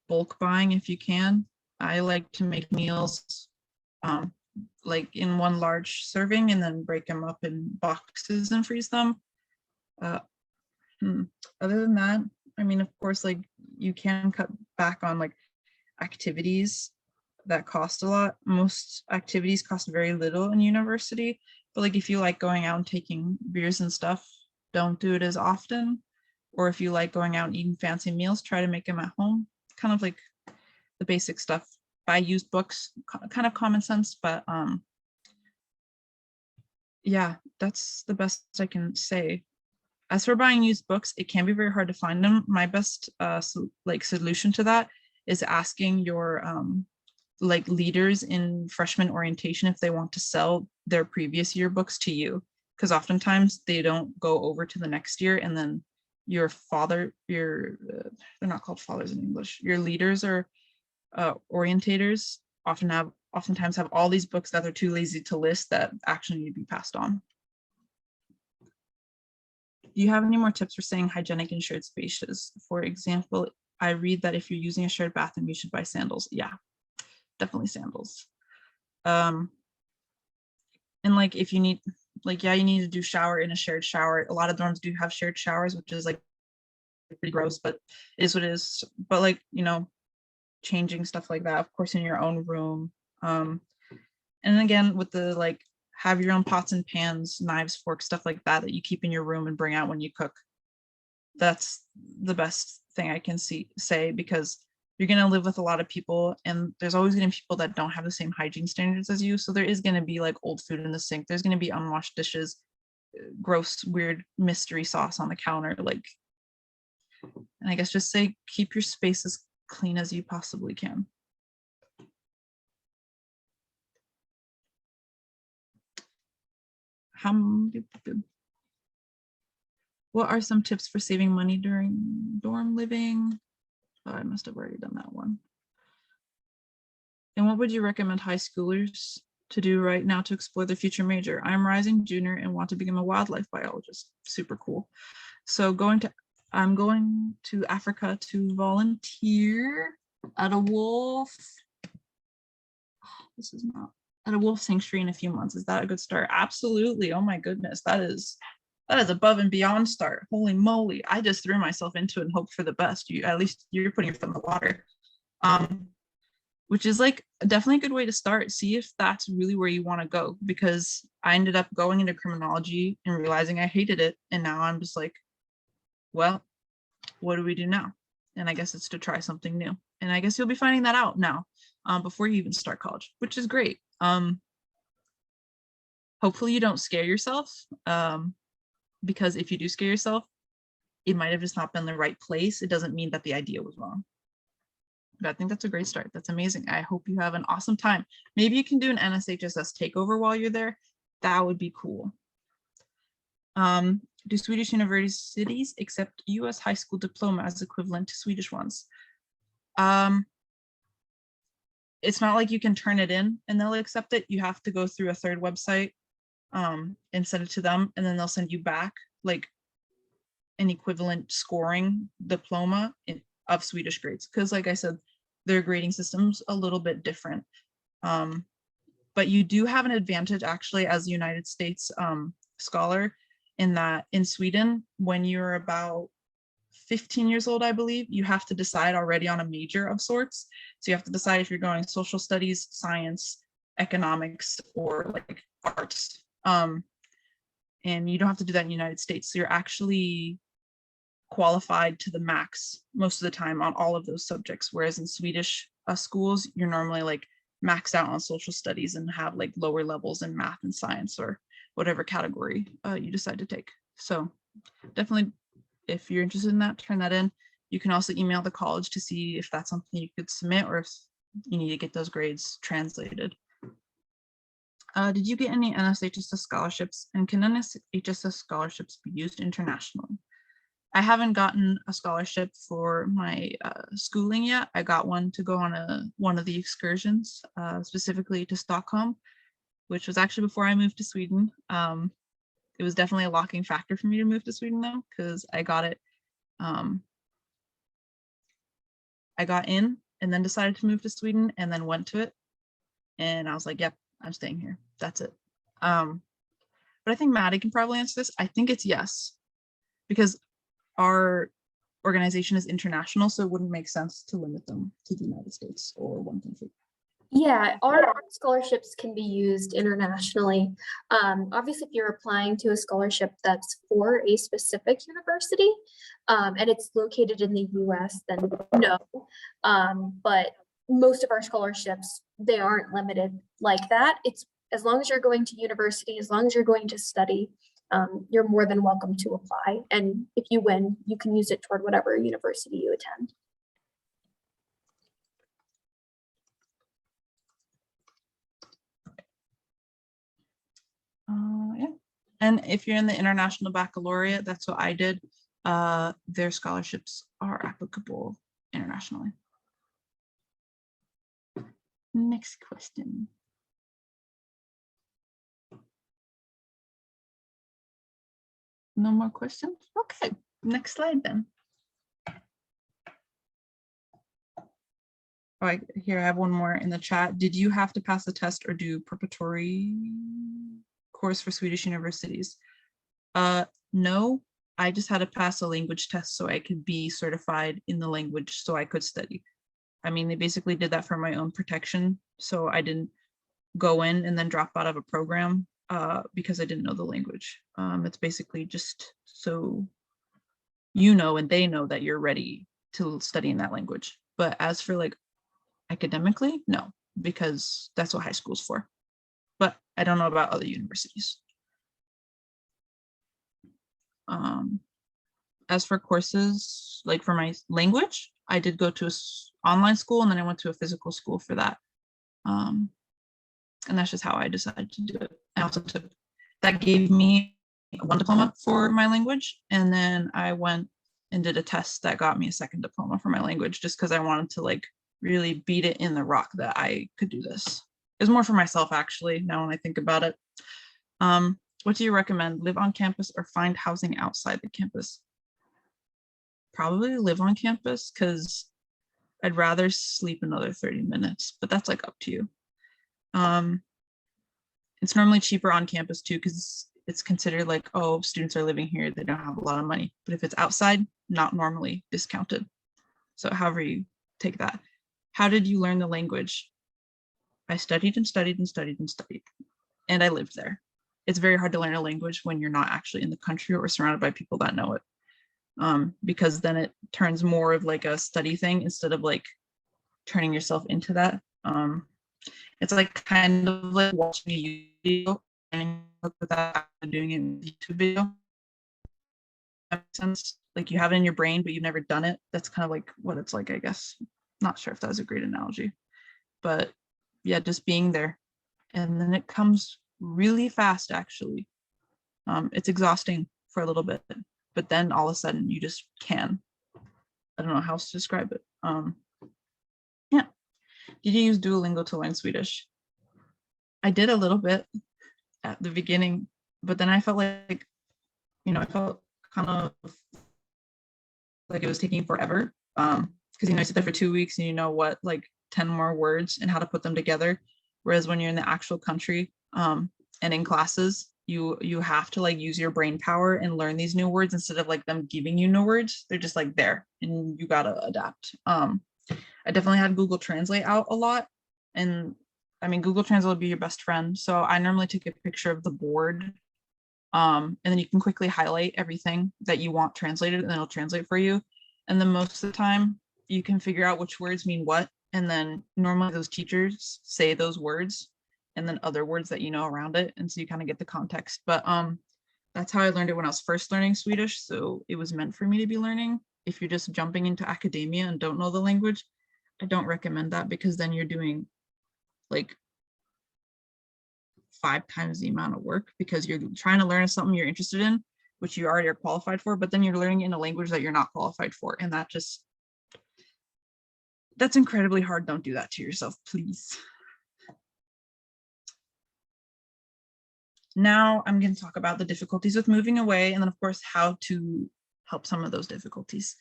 bulk buying if you can. I like to make meals like in one large serving and then break them up in boxes and freeze them. Other than that, I mean, of course, like you can cut back on like activities that cost a lot. Most activities cost very little in university, but like if you like going out and taking beers and stuff, don't do it as often. Or if you like going out and eating fancy meals, try to make them at home. Kind of like the basic stuff. Buy used books, kind of common sense, but yeah, that's the best I can say. As for buying used books, it can be very hard to find them. My best solution to that is asking your like leaders in freshman orientation if they want to sell their previous year books to you, because oftentimes they don't go over to the next year, and then your they're not called fathers in English, your leaders or orientators oftentimes have all these books that they're too lazy to list that actually need to be passed on. Do you have any more tips for staying hygienic in shared spaces? For example, I read that if you're using a shared bathroom, you should buy sandals. Yeah, definitely sandals. And like if you need, like, yeah, you need to do shower in a shared shower. A lot of dorms do have shared showers, which is like pretty gross, but it is what it is. But like, you know, changing stuff like that, of course, in your own room. And again, with the like, have your own pots and pans, knives, forks, stuff like that that you keep in your room and bring out when you cook. that's the best thing I can say, because you're going to live with a lot of people, and there's always going to be people that don't have the same hygiene standards as you. So there is going to be like old food in the sink. There's going to be unwashed dishes, gross, weird mystery sauce on the counter. Like, and I guess just say, keep your space as clean as you possibly can. What are some tips for saving money during dorm living? Oh, I must have already done that one. And what would you recommend high schoolers to do right now to explore their future major? I'm rising junior and want to become a wildlife biologist. Super cool. So I'm going to Africa to volunteer at a wolf. This is not at a wolf sanctuary in a few months. Is that a good start? Absolutely. Oh my goodness, that is above and beyond start. Holy moly! I just threw myself into it and hoped for the best. At least you're putting your foot in the water, which is like definitely a good way to start. See if that's really where you want to go, because I ended up going into criminology and realizing I hated it, and now I'm just like, well, what do we do now? And I guess it's to try something new. And I guess you'll be finding that out now, before you even start college, which is great. Hopefully you don't scare yourself, because if you do scare yourself, it might have just not been the right place. It doesn't mean that the idea was wrong. But I think that's a great start. That's amazing. I hope you have an awesome time. Maybe you can do an NSHSS takeover while you're there. That would be cool. Do Swedish universities accept US high school diploma as equivalent to Swedish ones? It's not like you can turn it in and they'll accept it. You have to go through a third website and send it to them, and then they'll send you back like an equivalent scoring diploma of Swedish grades, because like I said, their grading system's a little bit different. But you do have an advantage actually as a United States scholar, in that in Sweden, when you're about 15 years old, I believe, you have to decide already on a major of sorts. So you have to decide if you're going social studies, science, economics, or like arts. And you don't have to do that in the United States. So you're actually qualified to the max most of the time on all of those subjects. Whereas in Swedish schools, you're normally like maxed out on social studies and have like lower levels in math and science or whatever category you decide to take. So definitely, if you're interested in that, turn that in. You can also email the college to see if that's something you could submit, or if you need to get those grades translated. Did you get any NSHSS scholarships, and can NSHSS scholarships be used internationally? I haven't gotten a scholarship for my schooling yet. I got one to go on one of the excursions, specifically to Stockholm, which was actually before I moved to Sweden. It was definitely a locking factor for me to move to Sweden though, because I got it. I got in and then decided to move to Sweden and then went to it. And I was like, yep, I'm staying here. That's it. But I think Maddie can probably answer this. I think it's yes, because our organization is international, so it wouldn't make sense to limit them to the United States or one country. Yeah, our scholarships can be used internationally. Obviously, if you're applying to a scholarship that's for a specific university, and it's located in the US, then no. But most of our scholarships, they aren't limited like that. It's as long as you're going to university, as long as you're going to study, you're more than welcome to apply. And if you win, you can use it toward whatever university you attend. Yeah. And if you're in the International Baccalaureate, that's what I did. Their scholarships are applicable internationally. Next question. No more questions? Okay, next slide then. All right, here I have one more in the chat. Did you have to pass the test or do preparatory course for Swedish universities? No, I just had to pass a language test so I could be certified in the language so I could study. I mean, they basically did that for my own protection. So I didn't go in and then drop out of a program because I didn't know the language. It's basically just so you know, and they know that you're ready to study in that language. But as for like academically, no, because that's what high school's for. But I don't know about other universities. As for courses, like for my language, I did go to an online school, and then I went to a physical school for that. And that's just how I decided to do it. I also took, that gave me one diploma for my language. And then I went and did a test that got me a second diploma for my language, just because I wanted to like really beat it in the rock that I could do this. It was more for myself, actually, now when I think about it. What do you recommend? Live on campus or find housing outside the campus? Probably live on campus, because I'd rather sleep another 30 minutes, but that's like up to you. It's normally cheaper on campus too, because it's considered like, oh, students are living here, they don't have a lot of money. But if it's outside, not normally discounted. So however you take that. How did you learn the language? I studied and studied and studied and studied, and I lived there. It's very hard to learn a language when you're not actually in the country or surrounded by people that know it. Because then it turns more of like a study thing instead of like turning yourself into that. It's like kind of like watching a YouTube video and without doing it in a YouTube video. That makes sense. Like you have it in your brain, but you've never done it. That's kind of like what it's like, I guess. Not sure if that was a great analogy, but yeah, just being there. And then it comes really fast, actually. It's exhausting for a little bit, but then all of a sudden you just can. I don't know how else to describe it. Yeah. Did you use Duolingo to learn Swedish? I did a little bit at the beginning, but then I felt like, I felt kind of like it was taking forever. Because I sit there for 2 weeks and you know what, like 10 more words and how to put them together. Whereas when you're in the actual country and in classes, you have to like use your brain power and learn these new words instead of like them giving you new words. They're just like there and you gotta adapt. I definitely had Google Translate out a lot, and I mean Google Translate will be your best friend. So I normally take a picture of the board, and then you can quickly highlight everything that you want translated, and then it'll translate for you. And then most of the time you can figure out which words mean what, and then normally those teachers say those words and then other words that you know around it, and so you kind of get the context. But that's how I learned it when I was first learning Swedish, so it was meant for me to be learning. If you're just jumping into academia and don't know the language, I don't recommend that, because then you're doing like 5 times the amount of work, because you're trying to learn something you're interested in, which you already are qualified for, but then you're learning in a language that you're not qualified for, and that's incredibly hard. Don't do that to yourself, please. Now I'm going to talk about the difficulties with moving away, and then of course how to help some of those difficulties.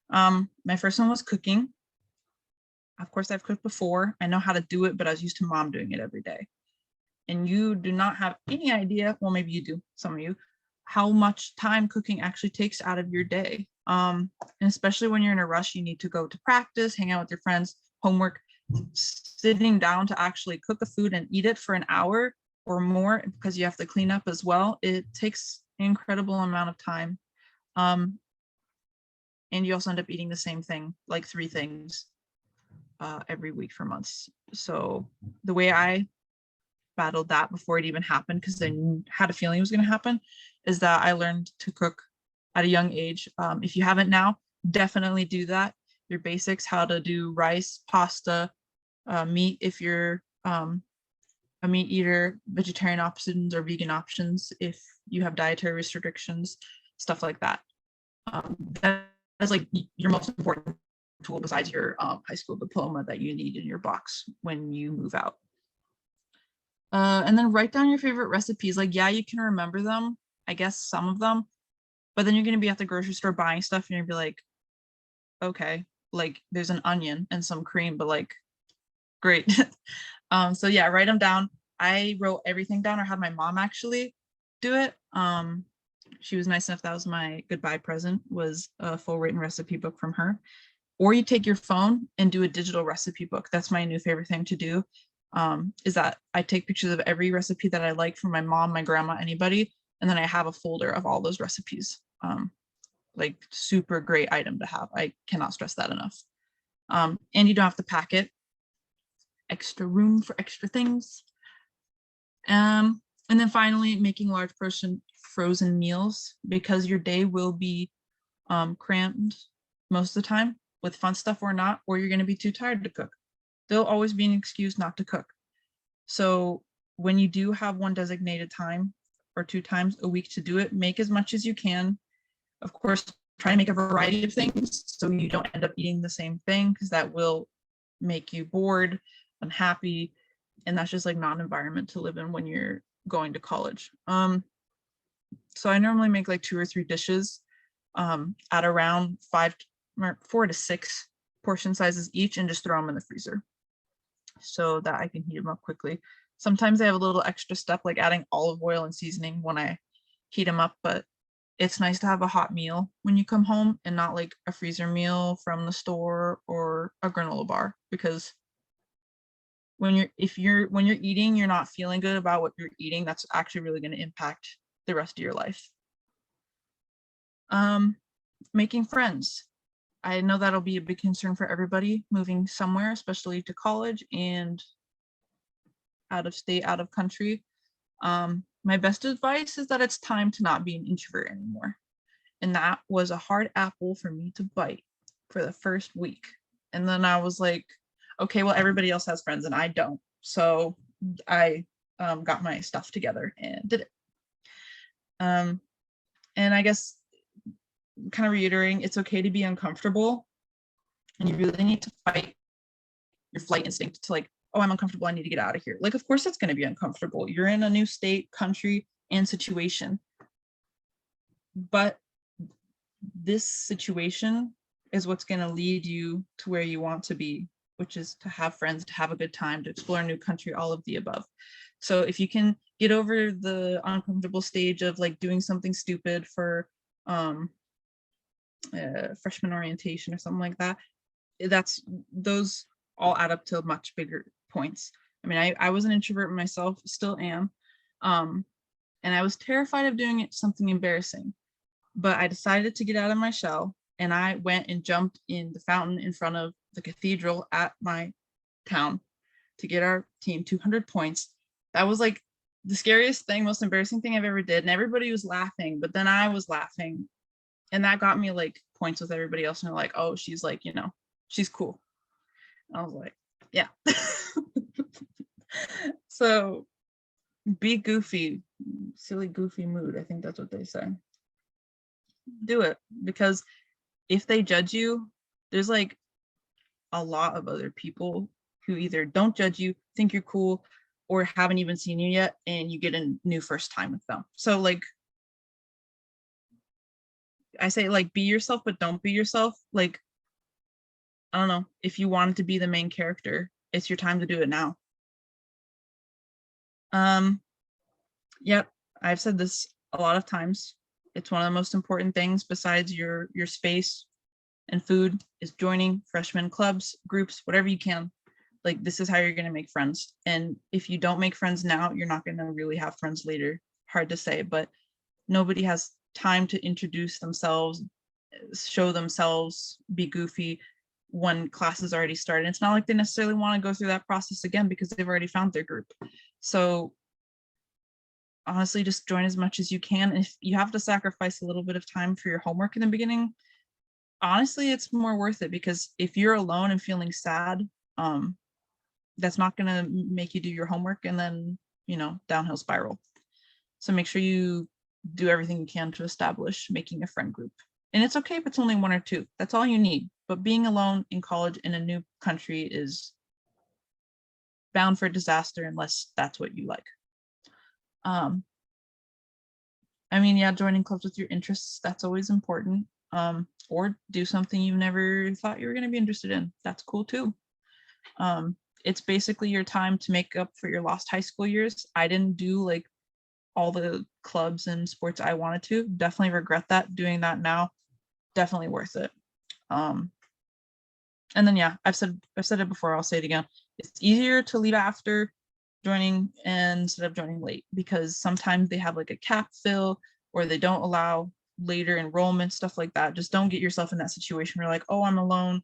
My first one was cooking. Of course, I've cooked before. I know how to do it, but I was used to mom doing it every day. And you do not have any idea, well, maybe you do, some of you, how much time cooking actually takes out of your day. And especially when you're in a rush, you need to go to practice, hang out with your friends, homework, sitting down to actually cook the food and eat it for an hour or more, because you have to clean up as well. It takes an incredible amount of time. And you also end up eating the same thing, like 3 things every week for months. So the way I battled that before it even happened, because I had a feeling it was going to happen, is that I learned to cook at a young age. If you haven't now, definitely do that. Your basics, how to do rice, pasta, meat if you're a meat eater, vegetarian options or vegan options if you have dietary restrictions, stuff like that. That's like your most important tool besides your high school diploma that you need in your box when you move out. And then write down your favorite recipes. Like, yeah, you can remember them, I guess some of them, but then you're going to be at the grocery store buying stuff and you're going to be like, okay, like there's an onion and some cream, but like, great. So yeah, write them down. I wrote everything down, or had my mom actually do it. She was nice enough. That was my goodbye present, was a full written recipe book from her. Or you take your phone and do a digital recipe book. That's my new favorite thing to do. Is that I take pictures of every recipe that I like from my mom, my grandma, anybody, and then I have a folder of all those recipes. like super great item to have. I cannot stress that enough. And you don't have to pack it. Extra room for extra things. And then finally, making large portion frozen meals, because your day will be crammed most of the time with fun stuff or not, or you're going to be too tired to cook. There'll always be an excuse not to cook. So when you do have one designated time or 2 times a week to do it, make as much as you can. Of course, try to make a variety of things so you don't end up eating the same thing, because that will make you bored, unhappy, and that's just like not an environment to live in when you're going to college. So I normally make like 2 or 3 dishes at around 4 to 6 portion sizes each, and just throw them in the freezer so that I can heat them up quickly. Sometimes I have a little extra step like adding olive oil and seasoning when I heat them up, but it's nice to have a hot meal when you come home and not like a freezer meal from the store or a granola bar, because when you're eating, you're not feeling good about what you're eating, that's actually really going to impact the rest of your life. Making friends. I know that'll be a big concern for everybody moving somewhere, especially to college and out of state, out of country. My best advice is that it's time to not be an introvert anymore. And that was a hard apple for me to bite for the first week. And then I was like, okay, well, everybody else has friends and I don't. So I got my stuff together and did it. And I guess kind of reiterating, it's okay to be uncomfortable, and you really need to fight your flight instinct to like, oh, I'm uncomfortable, I need to get out of here. Like, of course it's going to be uncomfortable. You're in a new state, country, and situation. But this situation is what's going to lead you to where you want to be, which is to have friends, to have a good time, to explore a new country, all of the above. So if you can get over the uncomfortable stage of like doing something stupid for freshman orientation or something like that, those all add up to much bigger points. I mean, I was an introvert myself, still am, and I was terrified of doing something embarrassing, but I decided to get out of my shell, and I went and jumped in the fountain in front of the cathedral at my town to get our team 200 points. That was like the scariest thing, most embarrassing thing I've ever did, and everybody was laughing, but then I was laughing, and that got me like points with everybody else, and they're like, oh, she's like, you know, she's cool. And I was like, yeah. So be goofy, silly, goofy mood. I think that's what they say. Do it, because if they judge you, there's like a lot of other people who either don't judge you, think you're cool, or haven't even seen you yet, and you get a new first time with them. So like, I say like, be yourself, but don't be yourself. Like, I don't know, if you wanted to be the main character, it's your time to do it now. Yep, I've said this a lot of times. It's one of the most important things besides your space and food is joining freshman clubs, groups, whatever you can. Like, this is how you're going to make friends. And if you don't make friends now, you're not going to really have friends later. Hard to say, but nobody has time to introduce themselves, show themselves, be goofy when class has already started. It's not like they necessarily want to go through that process again because they've already found their group. So honestly, just join as much as you can. If you have to sacrifice a little bit of time for your homework in the beginning, honestly, it's more worth it, because if you're alone and feeling sad, that's not going to make you do your homework, and then, you know, downhill spiral. So make sure you do everything you can to establish making a friend group. And it's okay if it's only 1 or 2. That's all you need. But being alone in college in a new country is bound for disaster unless that's what you like. I mean, yeah, joining clubs with your interests, that's always important. Or do something you never thought you were going to be interested in. That's cool too. It's basically your time to make up for your lost high school years. I didn't do like all the clubs and sports I wanted to. Definitely regret that. Doing that now, definitely worth it. And then, yeah, I've said it before, I'll say it again. It's easier to leave after joining instead of joining late, because sometimes they have like a cap fill, or they don't allow later enrollment, stuff like that. Just don't get yourself in that situation where you're like, oh, I'm alone.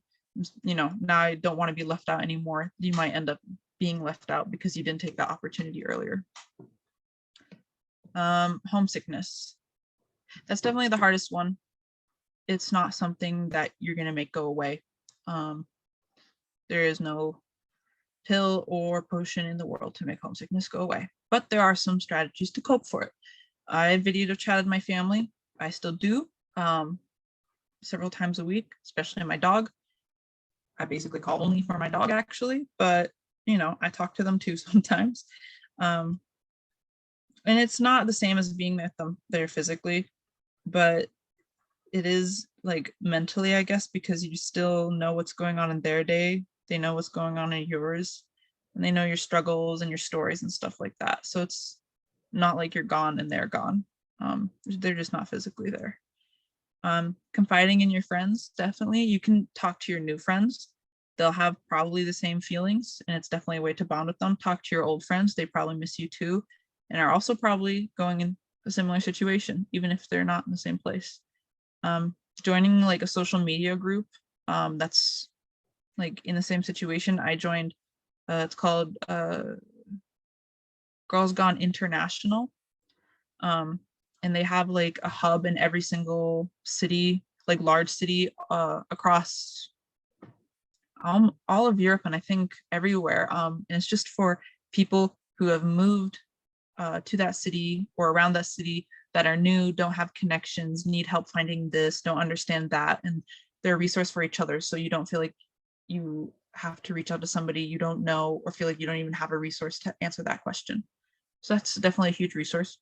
Now I don't want to be left out anymore. You might end up being left out because you didn't take that opportunity earlier. Homesickness. That's definitely the hardest one. It's not something that you're going to make go away. There is no pill or potion in the world to make homesickness go away, but there are some strategies to cope for it. I video chatted my family. I still do several times a week, especially my dog. I basically call only for my dog actually, but I talk to them too sometimes. And it's not the same as being with them there physically, but it is like mentally, I guess, because you still know what's going on in their day. They know what's going on in yours, and they know your struggles and your stories and stuff like that. So it's not like you're gone and they're gone. They're just not physically there. Confiding in your friends, definitely. You can talk to your new friends. They'll have probably the same feelings, and it's definitely a way to bond with them. Talk to your old friends. They probably miss you too, and are also probably going in a similar situation, even if they're not in the same place. Joining like a social media group that's like in the same situation. I joined, it's called Girls Gone International. And they have like a hub in every single city, like large city across all of Europe, and I think everywhere. And it's just for people who have moved to that city or around that city that are new, don't have connections, need help finding this, don't understand that, and they're a resource for each other. So you don't feel like you have to reach out to somebody you don't know or feel like you don't even have a resource to answer that question. So that's definitely a huge resource.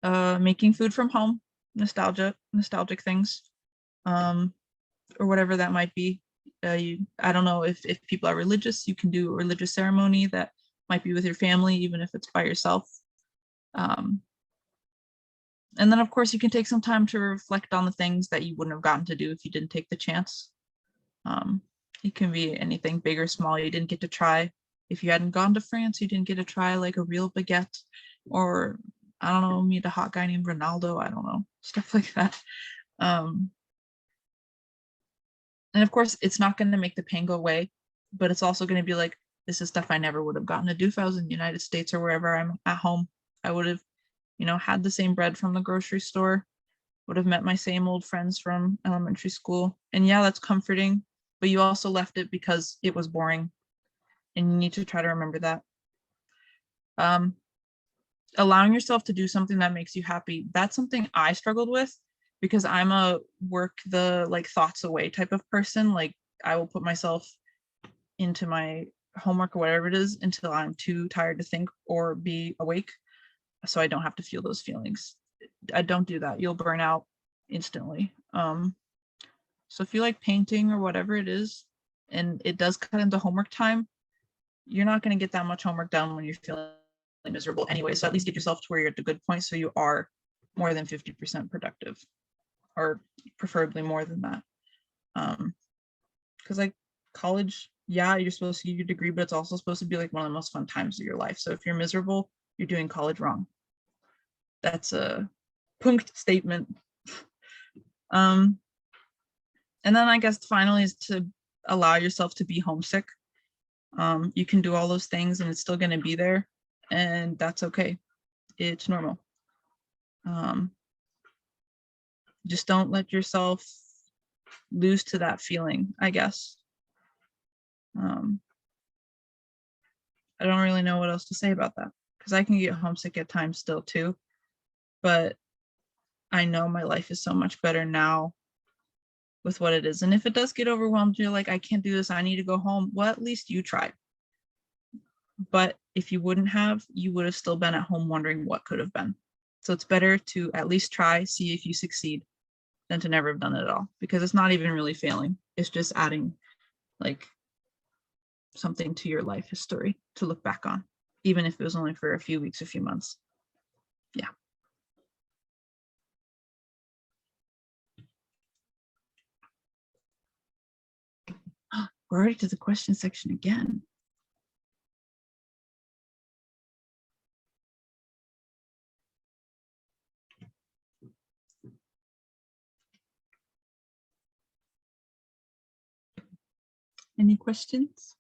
Making food from home, nostalgic things, or whatever that might be. I don't know if people are religious, you can do a religious ceremony that might be with your family, even if it's by yourself. And then of course you can take some time to reflect on the things that you wouldn't have gotten to do if you didn't take the chance. It can be anything big or small you didn't get to try. If you hadn't gone to France, you didn't get to try like a real baguette, or I don't know, meet a hot guy named Ronaldo, I don't know, stuff like that. And of course, it's not going to make the pain go away, but it's also going to be like, this is stuff I never would have gotten to do if I was in the United States or wherever I'm at home. I would have, had the same bread from the grocery store, would have met my same old friends from elementary school. And yeah, that's comforting, but you also left it because it was boring, and you need to try to remember that. Allowing yourself to do something that makes you happy. That's something I struggled with because I'm a work the like thoughts away type of person. Like I will put myself into my homework or whatever it is until I'm too tired to think or be awake, so I don't have to feel those feelings. I don't do that. You'll burn out instantly. So if you like painting or whatever it is, and it does cut into homework time, you're not going to get that much homework done when you're feeling miserable anyway. So at least get yourself to where you're at the good point, so you are more than 50% productive, or preferably more than that. Because like college, yeah, you're supposed to get your degree, but it's also supposed to be like one of the most fun times of your life. So if you're miserable, you're doing college wrong. That's a punct statement. And then I guess finally is to allow yourself to be homesick. You can do all those things and it's still going to be there, and that's okay. It's normal. Just don't let yourself lose to that feeling, I guess. I don't really know what else to say about that, because I can get homesick at times still too, but I know my life is so much better now with what it is. And if it does get overwhelmed, you're like, I can't do this, I need to go home. Well, at least you tried. But if you wouldn't have, you would have still been at home wondering what could have been. So it's better to at least try, see if you succeed, than to never have done it at all, because it's not even really failing. It's just adding like something to your life history to look back on, even if it was only for a few weeks, a few months. Yeah. We're already to the question section again. Any questions?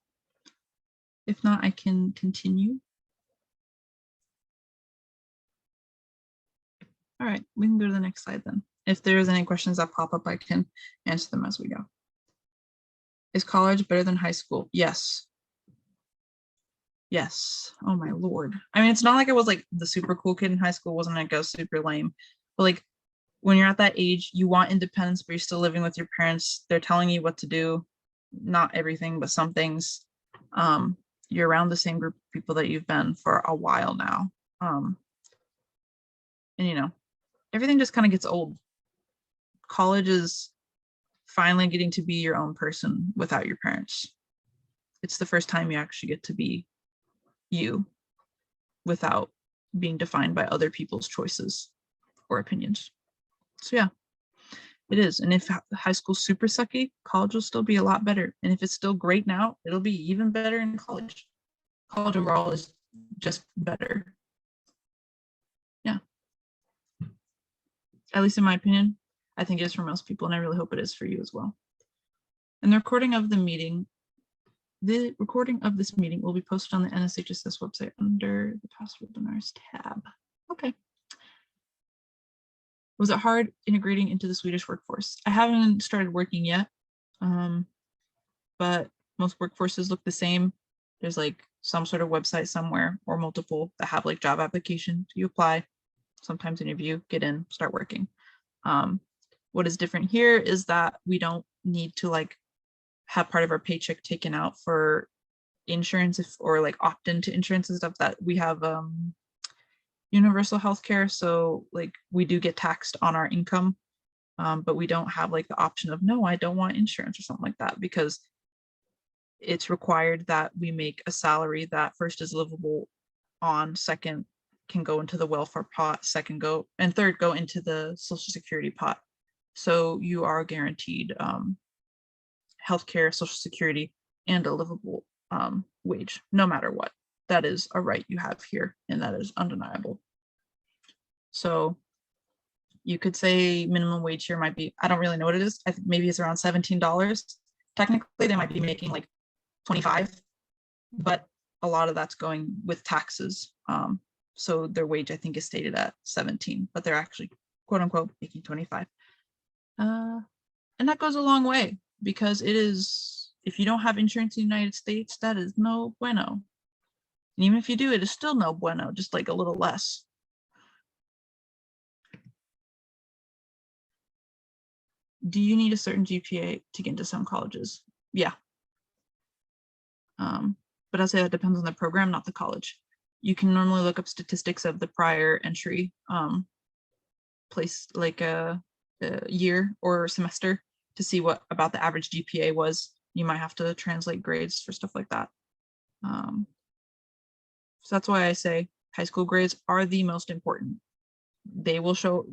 If not, I can continue. All right, we can go to the next slide then. If there's any questions that pop up, I can answer them as we go. Is college better than high school? Yes. Yes. Oh my Lord. I mean, it's not like I was like the super cool kid in high school, wasn't like I was super lame. But like when you're at that age, you want independence, but you're still living with your parents. They're telling you what to do. Not everything, but some things. You're around the same group of people that you've been for a while now. And you know, everything just kind of gets old. College is finally getting to be your own person without your parents. It's the first time you actually get to be you without being defined by other people's choices or opinions. So yeah, it is. And if high school's super sucky, college will still be a lot better. And if it's still great now, it'll be even better in college. College overall is just better. Yeah. At least in my opinion, I think it is for most people, and I really hope it is for you as well. And the recording of this meeting will be posted on the NSHSS website under the past webinars tab. Okay. Was it hard integrating into the Swedish workforce? I haven't started working yet, but most workforces look the same. There's like some sort of website somewhere or multiple that have like job application. You apply, sometimes interview, get in, start working. What is different here is that we don't need to like have part of our paycheck taken out for insurance or like opt into insurance and stuff. That we have universal healthcare, so like we do get taxed on our income, but we don't have like the option of no, I don't want insurance or something like that, because it's required that we make a salary that first is livable on, second can go into the welfare pot, second go, and third go into the Social Security pot. So you are guaranteed healthcare, Social Security, and a livable wage, no matter what. That is a right you have here, and that is undeniable. So you could say minimum wage here might be, I don't really know what it is. I think maybe it's around $17. Technically, they might be making like 25, but a lot of that's going with taxes. So their wage, I think, is stated at 17, but they're actually, quote unquote, making 25. And that goes a long way, because it is, if you don't have insurance in the United States, that is no bueno. And even if you do, it is still no bueno, just like a little less. Do you need a certain GPA to get into some colleges? Yeah. But I'll say that depends on the program, not the college. You can normally look up statistics of the prior entry place, like a year or semester, to see what about the average GPA was. You might have to translate grades for stuff like that. So that's why I say high school grades are the most important. They will show,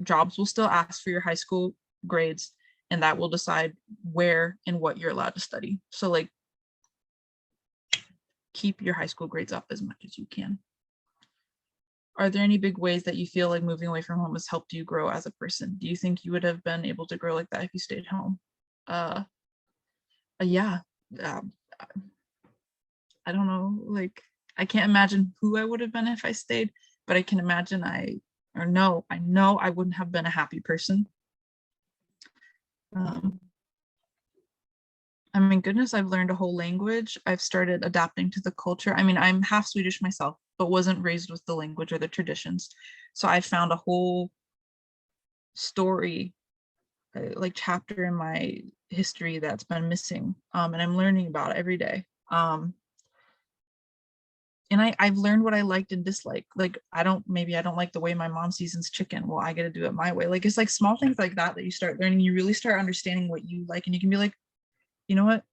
jobs will still ask for your high school grades, and that will decide where and what you're allowed to study. So like, keep your high school grades up as much as you can. Are there any big ways that you feel like moving away from home has helped you grow as a person? Do you think you would have been able to grow like that if you stayed home? Yeah. I don't know, like, I can't imagine who I would have been if I stayed, but I can imagine I know I wouldn't have been a happy person. I mean, goodness, I've learned a whole language. I've started adapting to the culture. I mean, I'm half Swedish myself, but wasn't raised with the language or the traditions. So I found a whole story, like chapter in my history that's been missing. And I'm learning about it every day. And I've learned what I liked and disliked. Like, maybe I don't like the way my mom seasons chicken. Well, I got to do it my way. Like, it's like small things like that that you start learning. You really start understanding what you like, and you can be like, you know what?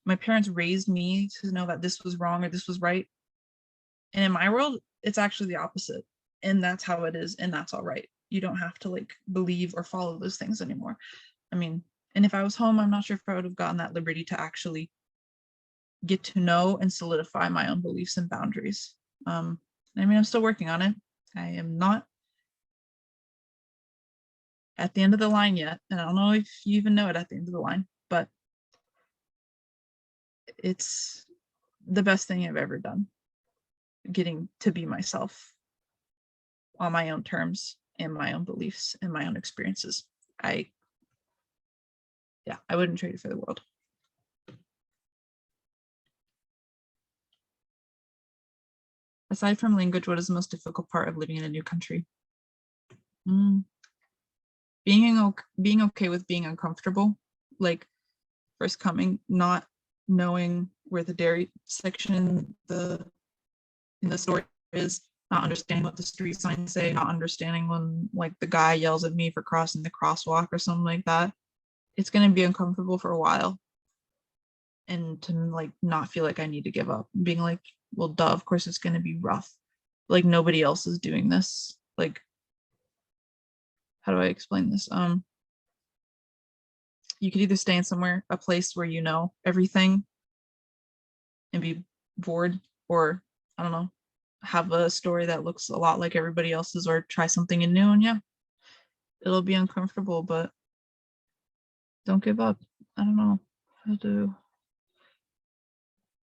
My parents raised me to know that this was wrong or this was right. And in my world, it's actually the opposite. And that's how it is. And that's all right. You don't have to like believe or follow those things anymore. I mean, and if I was home, I'm not sure if I would have gotten that liberty to actually get to know and solidify my own beliefs and boundaries. I mean, I'm still working on it. I am not at the end of the line yet. And I don't know if you even know it at the end of the line, but it's the best thing I've ever done, getting to be myself on my own terms and my own beliefs and my own experiences. I wouldn't trade it for the world. Aside from language, what is the most difficult part of living in a new country? Being okay with being uncomfortable, like first coming, not knowing where the dairy section in the store is, not understanding what the street signs say, not understanding when like the guy yells at me for crossing the crosswalk or something like that. It's going to be uncomfortable for a while, and to like not feel like I need to give up, being like, well, duh, of course it's going to be rough, like nobody else is doing this. Like, how do I explain this? You could either stay in somewhere, a place where you know everything and be bored, or I don't know, have a story that looks a lot like everybody else's, or try something new. And yeah, it'll be uncomfortable, but don't give up. I don't know how to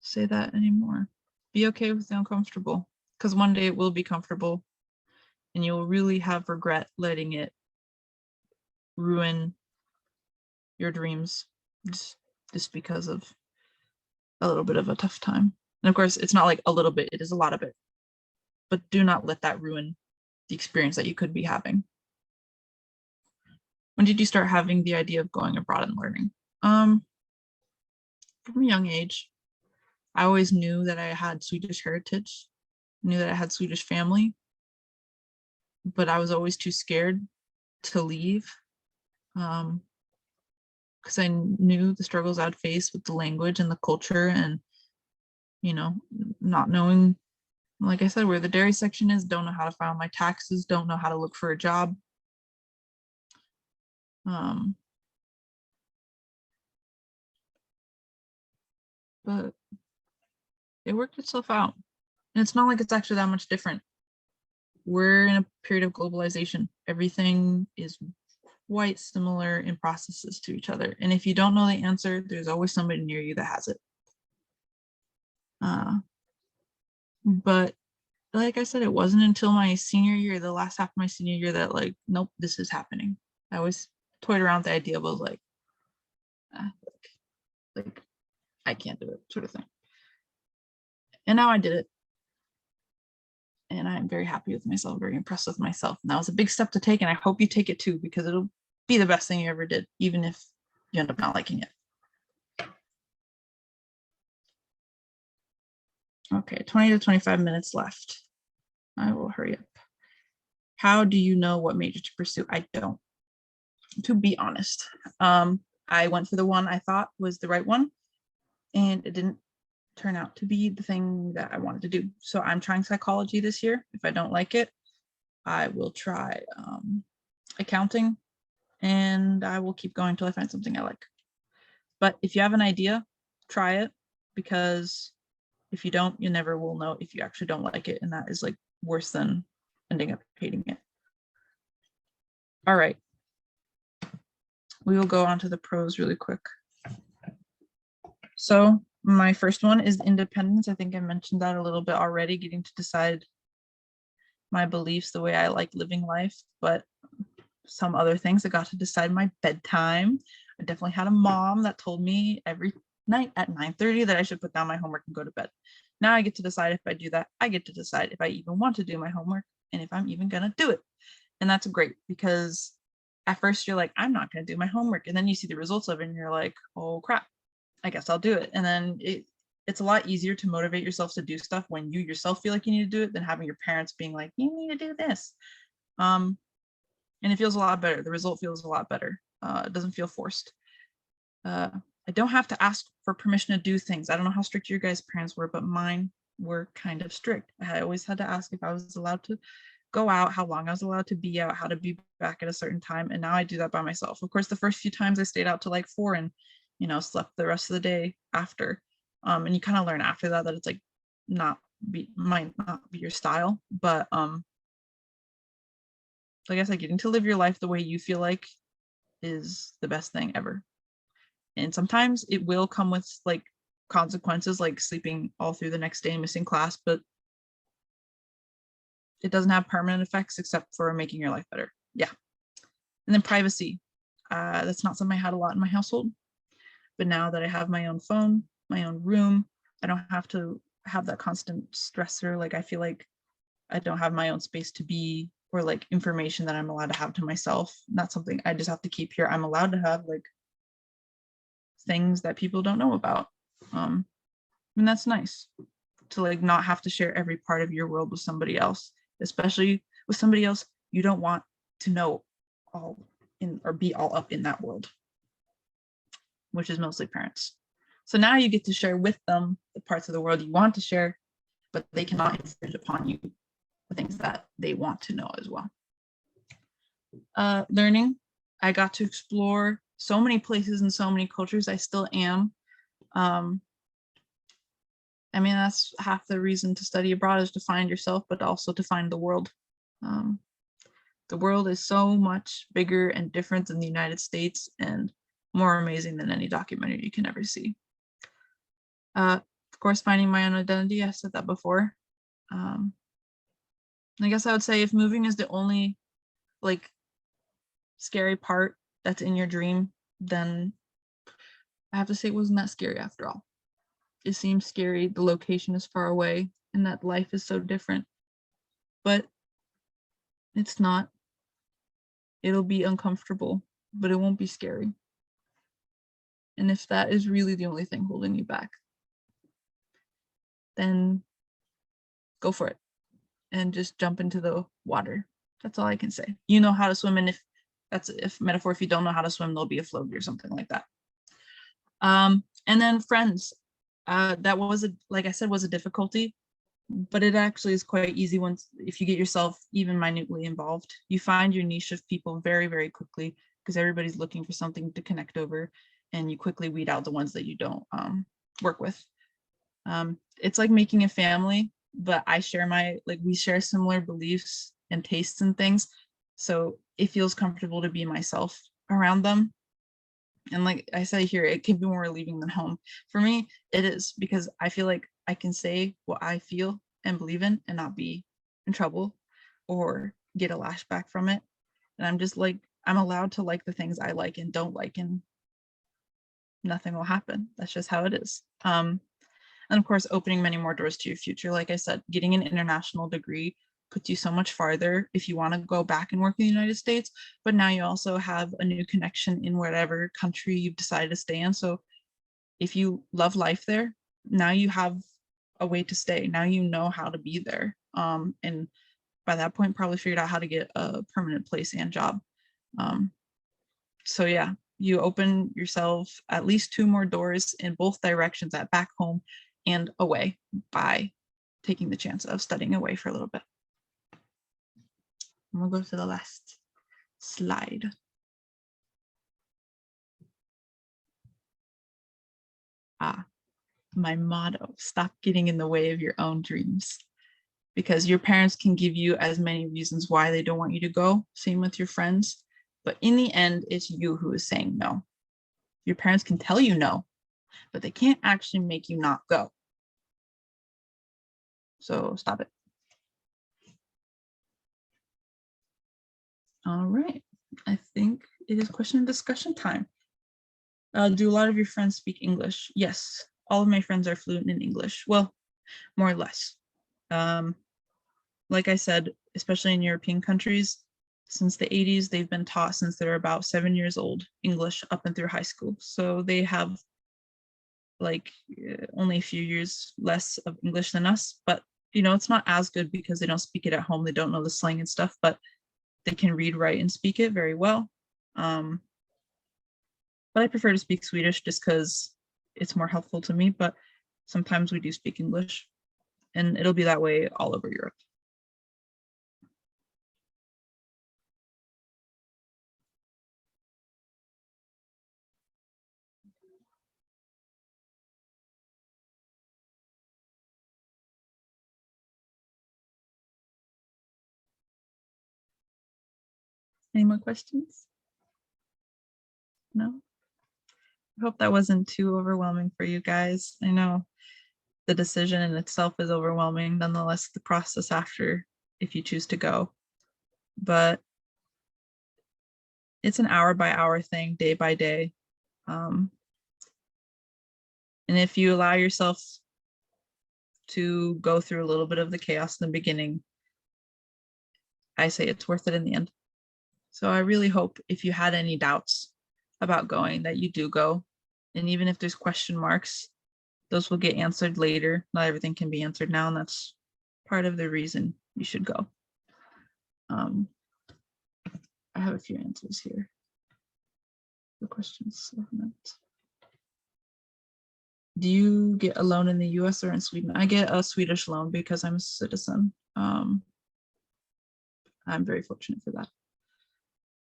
say that anymore. Be okay with the uncomfortable, because one day it will be comfortable and you'll really have regret letting it ruin your dreams just because of a little bit of a tough time. And of course, it's not like a little bit, it is a lot of it. But do not let that ruin the experience that you could be having. When did you start having the idea of going abroad and learning? From a young age. I always knew that I had Swedish heritage, knew that I had Swedish family, but I was always too scared to leave, because I knew the struggles I'd face with the language and the culture, and not knowing, like I said, where the dairy section is, don't know how to file my taxes, don't know how to look for a job. But it worked itself out. And it's not like it's actually that much different. We're in a period of globalization. Everything is quite similar in processes to each other. And if you don't know the answer, there's always somebody near you that has it. But like I said, it wasn't until my senior year, the last half of my senior year, that like, nope, this is happening. I always toyed around with the idea, but was like, I can't do it, sort of thing. And now I did it. And I'm very happy with myself, very impressed with myself. And that was a big step to take. And I hope you take it too, because it'll be the best thing you ever did, even if you end up not liking it. Okay, 20 to 25 minutes left. I will hurry up. How do you know what major to pursue? I don't, to be honest. I went for the one I thought was the right one, and it didn't turn out to be the thing that I wanted to do. So I'm trying psychology this year. If I don't like it, I will try accounting, and I will keep going until I find something I like. But if you have an idea, try it, because if you don't, you never will know if you actually don't like it. And that is like worse than ending up hating it. All right. We will go on to the pros really quick. So my first one is independence. I think I mentioned that a little bit already, getting to decide my beliefs the way I like living life. But some other things, I got to decide my bedtime. I definitely had a mom that told me every night at 9:30 that I should put down my homework and go to bed. Now I get to decide if I do that. I get to decide if I even want to do my homework and if I'm even gonna do it. And that's great, because at first you're like, I'm not gonna do my homework. And then you see the results of it and you're like, oh crap, I guess I'll do it. And then it's a lot easier to motivate yourself to do stuff when you yourself feel like you need to do it, than having your parents being like, you need to do this. And it feels a lot better. The result feels a lot better. It doesn't feel forced. I don't have to ask for permission to do things. I don't know how strict your guys' parents were, but mine were kind of strict. I always had to ask if I was allowed to go out, how long I was allowed to be out, how to be back at a certain time. And now I do that by myself. Of course, the first few times I stayed out till like 4 and, slept the rest of the day after. And you kind of learn after that it's like might not be your style, but like I said, getting to live your life the way you feel like is the best thing ever. And sometimes it will come with like consequences, like sleeping all through the next day and missing class, but it doesn't have permanent effects except for making your life better. Yeah. And then privacy. That's not something I had a lot in my household, but now that I have my own phone, my own room, I don't have to have that constant stressor. Like I feel like I don't have my own space to be, or like information that I'm allowed to have to myself. Not something I just have to keep here. I'm allowed to have like things that people don't know about. And that's nice to like not have to share every part of your world with somebody else, especially with somebody else you don't want to know all in or be all up in that world, which is mostly parents. So now you get to share with them the parts of the world you want to share, but they cannot infringe upon you the things that they want to know as well. Learning, I got to explore so many places and so many cultures. I still am. I mean, that's half the reason to study abroad, is to find yourself, but also to find the world. The world is so much bigger and different than the United States, and more amazing than any documentary you can ever see. Of course, finding my own identity, I said that before. I guess I would say if moving is the only like scary part that's in your dream, then I have to say it wasn't that scary after all. It seems scary, the location is far away, and that life is so different, but it's not. It'll be uncomfortable, but it won't be scary. And if that is really the only thing holding you back, then go for it and just jump into the water. That's all I can say. You know how to swim, and if metaphor, if you don't know how to swim, there'll be a float or something like that. And then friends, that was like I said, was a difficulty, but it actually is quite easy once, if you get yourself even minutely involved. You find your niche of people very, very quickly, because everybody's looking for something to connect over, and you quickly weed out the ones that you don't work with. It's like making a family, but we share similar beliefs and tastes and things, so it feels comfortable to be myself around them. And like I said here, it can be more relieving than home. For me, it is, because I feel like I can say what I feel and believe in and not be in trouble or get a lashback from it. And I'm just like, I'm allowed to like the things I like and don't like, and nothing will happen. That's just how it is. And of course, opening many more doors to your future. Like I said, getting an international degree puts you so much farther if you want to go back and work in the United States, but now you also have a new connection in whatever country you've decided to stay in. So if you love life there, now you have a way to stay. Now you know how to be there. And by that point, probably figured out how to get a permanent place and job. So yeah, you open yourself at least 2 more doors in both directions, at back home and away, by taking the chance of studying away for a little bit. I'm gonna go to the last slide. My motto: stop getting in the way of your own dreams, because your parents can give you as many reasons why they don't want you to go. Same with your friends, but in the end, it's you who is saying no. Your parents can tell you no, but they can't actually make you not go. So stop it. All right, I think it is question and discussion time. Do a lot of your friends speak English? Yes, all of my friends are fluent in English. Well, more or less. Like I said, especially in European countries, since the 80s, they've been taught since they're about 7 years old, English up and through high school. So they have like only a few years less of English than us, but you know, it's not as good because they don't speak it at home. They don't know the slang and stuff, but they can read, write, and speak it very well. But I prefer to speak Swedish just because it's more helpful to me, but sometimes we do speak English, and it'll be that way all over Europe. Any more questions? No? hope that wasn't too overwhelming for you guys. I know the decision in itself is overwhelming, nonetheless, the process after, if you choose to go. But it's an hour by hour thing, day by day. And if you allow yourself to go through a little bit of the chaos in the beginning, I say it's worth it in the end. So I really hope if you had any doubts about going, that you do go. And even if there's question marks, those will get answered later. Not everything can be answered now, and that's part of the reason you should go. I have a few answers here. The questions. Do you get a loan in the US or in Sweden? I get a Swedish loan because I'm a citizen. I'm very fortunate for that.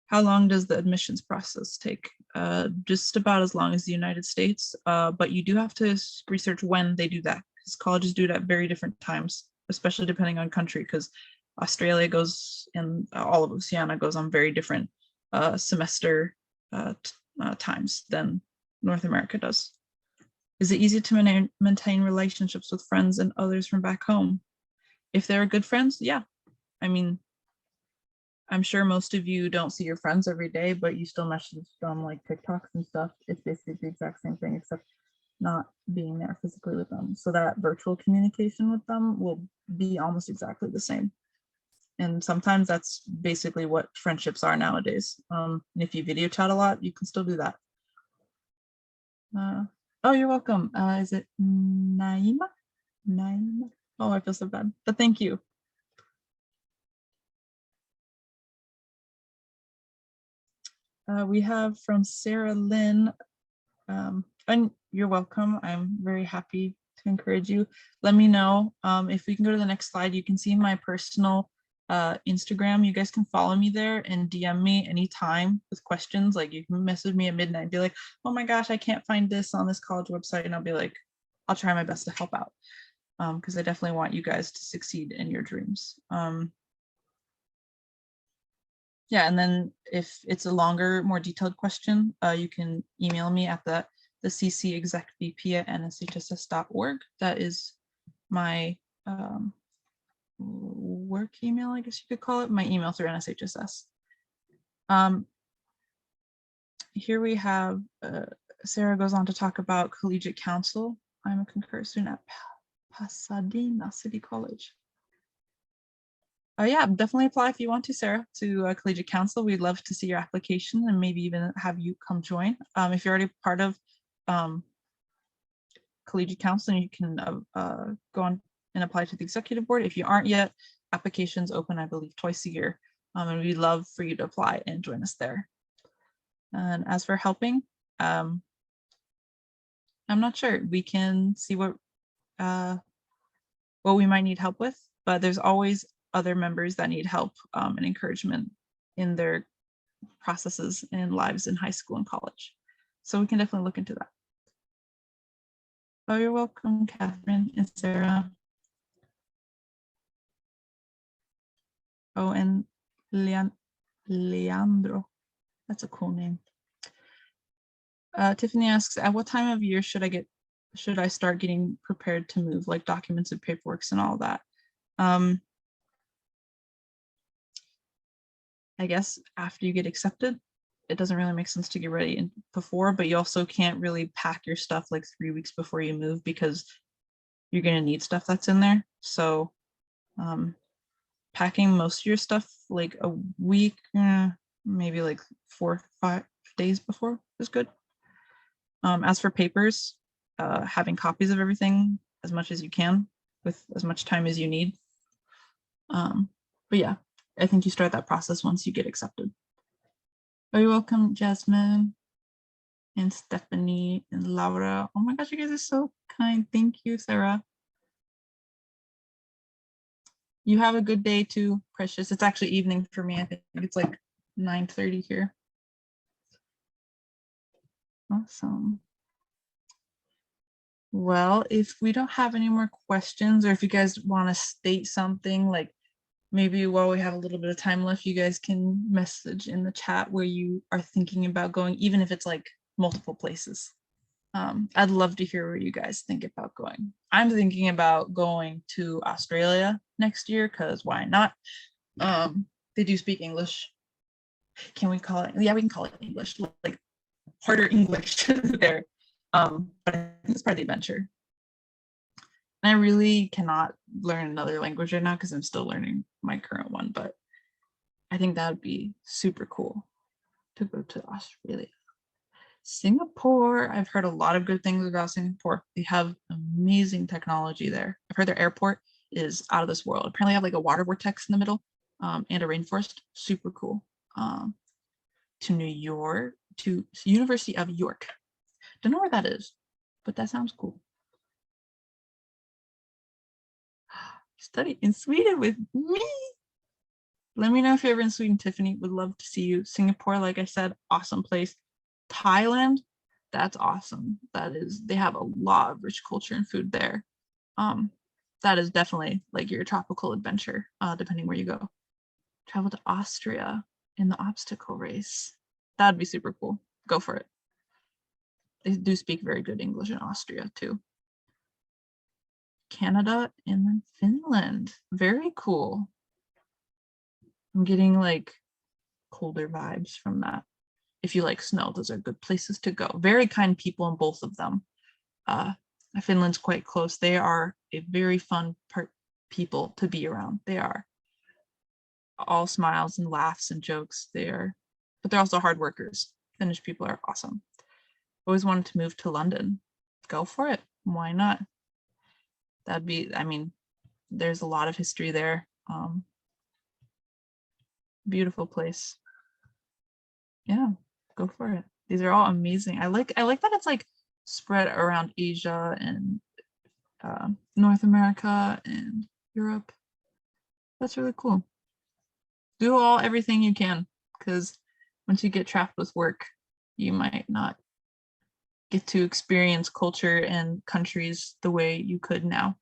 How long does the admissions process take? Just about as long as the United States, but you do have to research when they do that, because colleges do it at very different times, especially depending on country, because Australia goes and all of Oceania goes on very different semester times than North America does. Is it easy to maintain relationships with friends and others from back home? If they're good friends, yeah. I mean, I'm sure most of you don't see your friends every day, but you still message them like TikToks and stuff. It's basically the exact same thing, except not being there physically with them. So that virtual communication with them will be almost exactly the same. And sometimes that's basically what friendships are nowadays. And if you video chat a lot, you can still do that. Oh, you're welcome. Is it Naima? Naima? Oh, I feel so bad, but thank you. We have from Sarah Lynn, and you're welcome. I'm very happy to encourage you. Let me know if we can go to the next slide. You can see my personal Instagram. You guys can follow me there and DM me anytime with questions. Like you can message me at midnight and be like, oh my gosh, I can't find this on this college website. And I'll be like, I'll try my best to help out, because I definitely want you guys to succeed in your dreams. Yeah, and then if it's a longer, more detailed question, you can email me at the ccexecvp@nshss.org. That is my work email, I guess you could call it, my email through NSHSS. Here we have, Sarah goes on to talk about Collegiate Council. I'm a concurrent student at Pasadena City College. Yeah, definitely apply if you want to, Sarah, to Collegiate Council. We'd love to see your application and maybe even have you come join. If you're already part of Collegiate Council, you can go on and apply to the executive board. If you aren't yet, applications open, I believe, twice a year. And we'd love for you to apply and join us there. And as for helping, I'm not sure. We can see what we might need help with, but there's always other members that need help and encouragement in their processes and lives in high school and college. So we can definitely look into that. Oh, you're welcome, Catherine and Sarah. Oh, and Leandro. That's a cool name. Tiffany asks, at what time of year should I start getting prepared to move, like documents and paperwork and all that? I guess after you get accepted. It doesn't really make sense to get ready before, but you also can't really pack your stuff like 3 weeks before you move, because you're going to need stuff that's in there. So packing most of your stuff like a week, maybe like 4 or 5 days before is good. As for papers, having copies of everything as much as you can with as much time as you need. But yeah, I think you start that process once you get accepted. Oh, you're welcome, Jasmine and Stephanie and Laura. Oh my gosh, you guys are so kind. Thank you, Sarah. You have a good day too, Precious. It's actually evening for me. I think it's like 9:30 here. Awesome. Well, if we don't have any more questions, or if you guys want to state something, like maybe while we have a little bit of time left, you guys can message in the chat where you are thinking about going, even if it's like multiple places. I'd love to hear where you guys think about going. I'm thinking about going to Australia next year because why not? They do speak English. Can we call it? Yeah, we can call it English, like harder English there. But I think it's part of the adventure. And I really cannot learn another language right now because I'm still learning my current one, but I think that would be super cool to go to Australia. Singapore, I've heard a lot of good things about Singapore. They have amazing technology there. I've heard their airport is out of this world. Apparently, they have like a water vortex in the middle and a rainforest. Super cool. To New York, to University of York. Don't know where that is, but that sounds cool. Study in Sweden with me. Let me know if you're ever in Sweden, Tiffany. Would love to see you. Singapore, like I said, awesome place. Thailand, that's awesome. They have a lot of rich culture and food there. That is definitely like your tropical adventure, depending where you go. Travel to Austria in the obstacle race. That'd be super cool. Go for it. They do speak very good English in Austria too. Canada and then Finland. Very cool. I'm getting like colder vibes from that. If you like snow, those are good places to go. Very kind people in both of them. Finland's quite close. They are a very fun people to be around. They are all smiles and laughs and jokes. But they're also hard workers. Finnish people are awesome. Always wanted to move to London. Go for it. Why not? There's a lot of history there. Beautiful place. Yeah, go for it. These are all amazing. I like that it's like spread around Asia and North America and Europe. That's really cool. Do everything you can, because once you get trapped with work, you might not get to experience culture and countries the way you could now.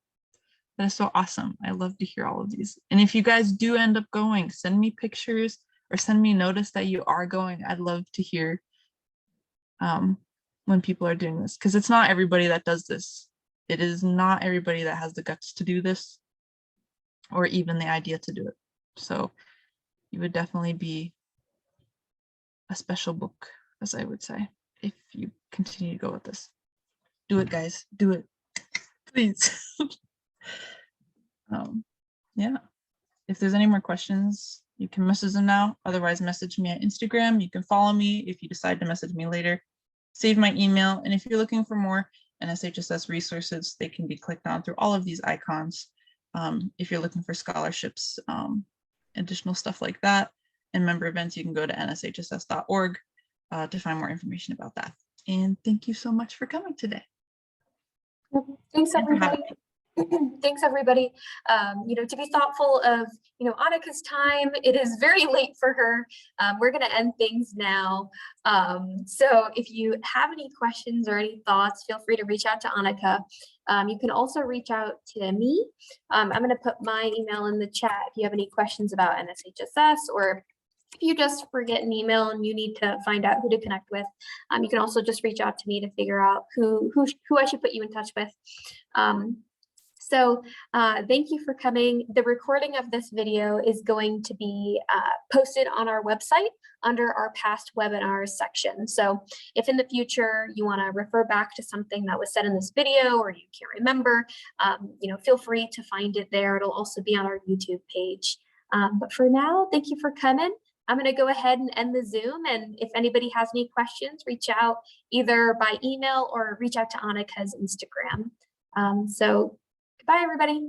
That is so awesome. I love to hear all of these. And if you guys do end up going, send me pictures or send me notice that you are going. I'd love to hear when people are doing this, because it's not everybody that does this. It is not everybody that has the guts to do this or even the idea to do it. So you would definitely be a special book, as I would say, if you continue to go with this. Do it, guys. Do it. Please. Yeah. If there's any more questions, you can message them now. Otherwise, message me on Instagram. You can follow me if you decide to message me later. Save my email. And if you're looking for more NSHSS resources, they can be clicked on through all of these icons. If you're looking for scholarships, additional stuff like that, and member events, you can go to nshss.org to find more information about that. And thank you so much for coming today. Thanks, everybody. Thanks, everybody. To be thoughtful of, Annika's time. It is very late for her. We're going to end things now. So if you have any questions or any thoughts, feel free to reach out to Annika. You can also reach out to me. I'm going to put my email in the chat if you have any questions about NSHSS, or if you just forget an email and you need to find out who to connect with. You can also just reach out to me to figure out who I should put you in touch with. So thank you for coming. The recording of this video is going to be posted on our website under our past webinars section. So if in the future you want to refer back to something that was said in this video or you can't remember, feel free to find it there. It'll also be on our YouTube page. But for now, thank you for coming. I'm going to go ahead and end the Zoom. And if anybody has any questions, reach out either by email or reach out to Annika's Instagram. So goodbye, everybody.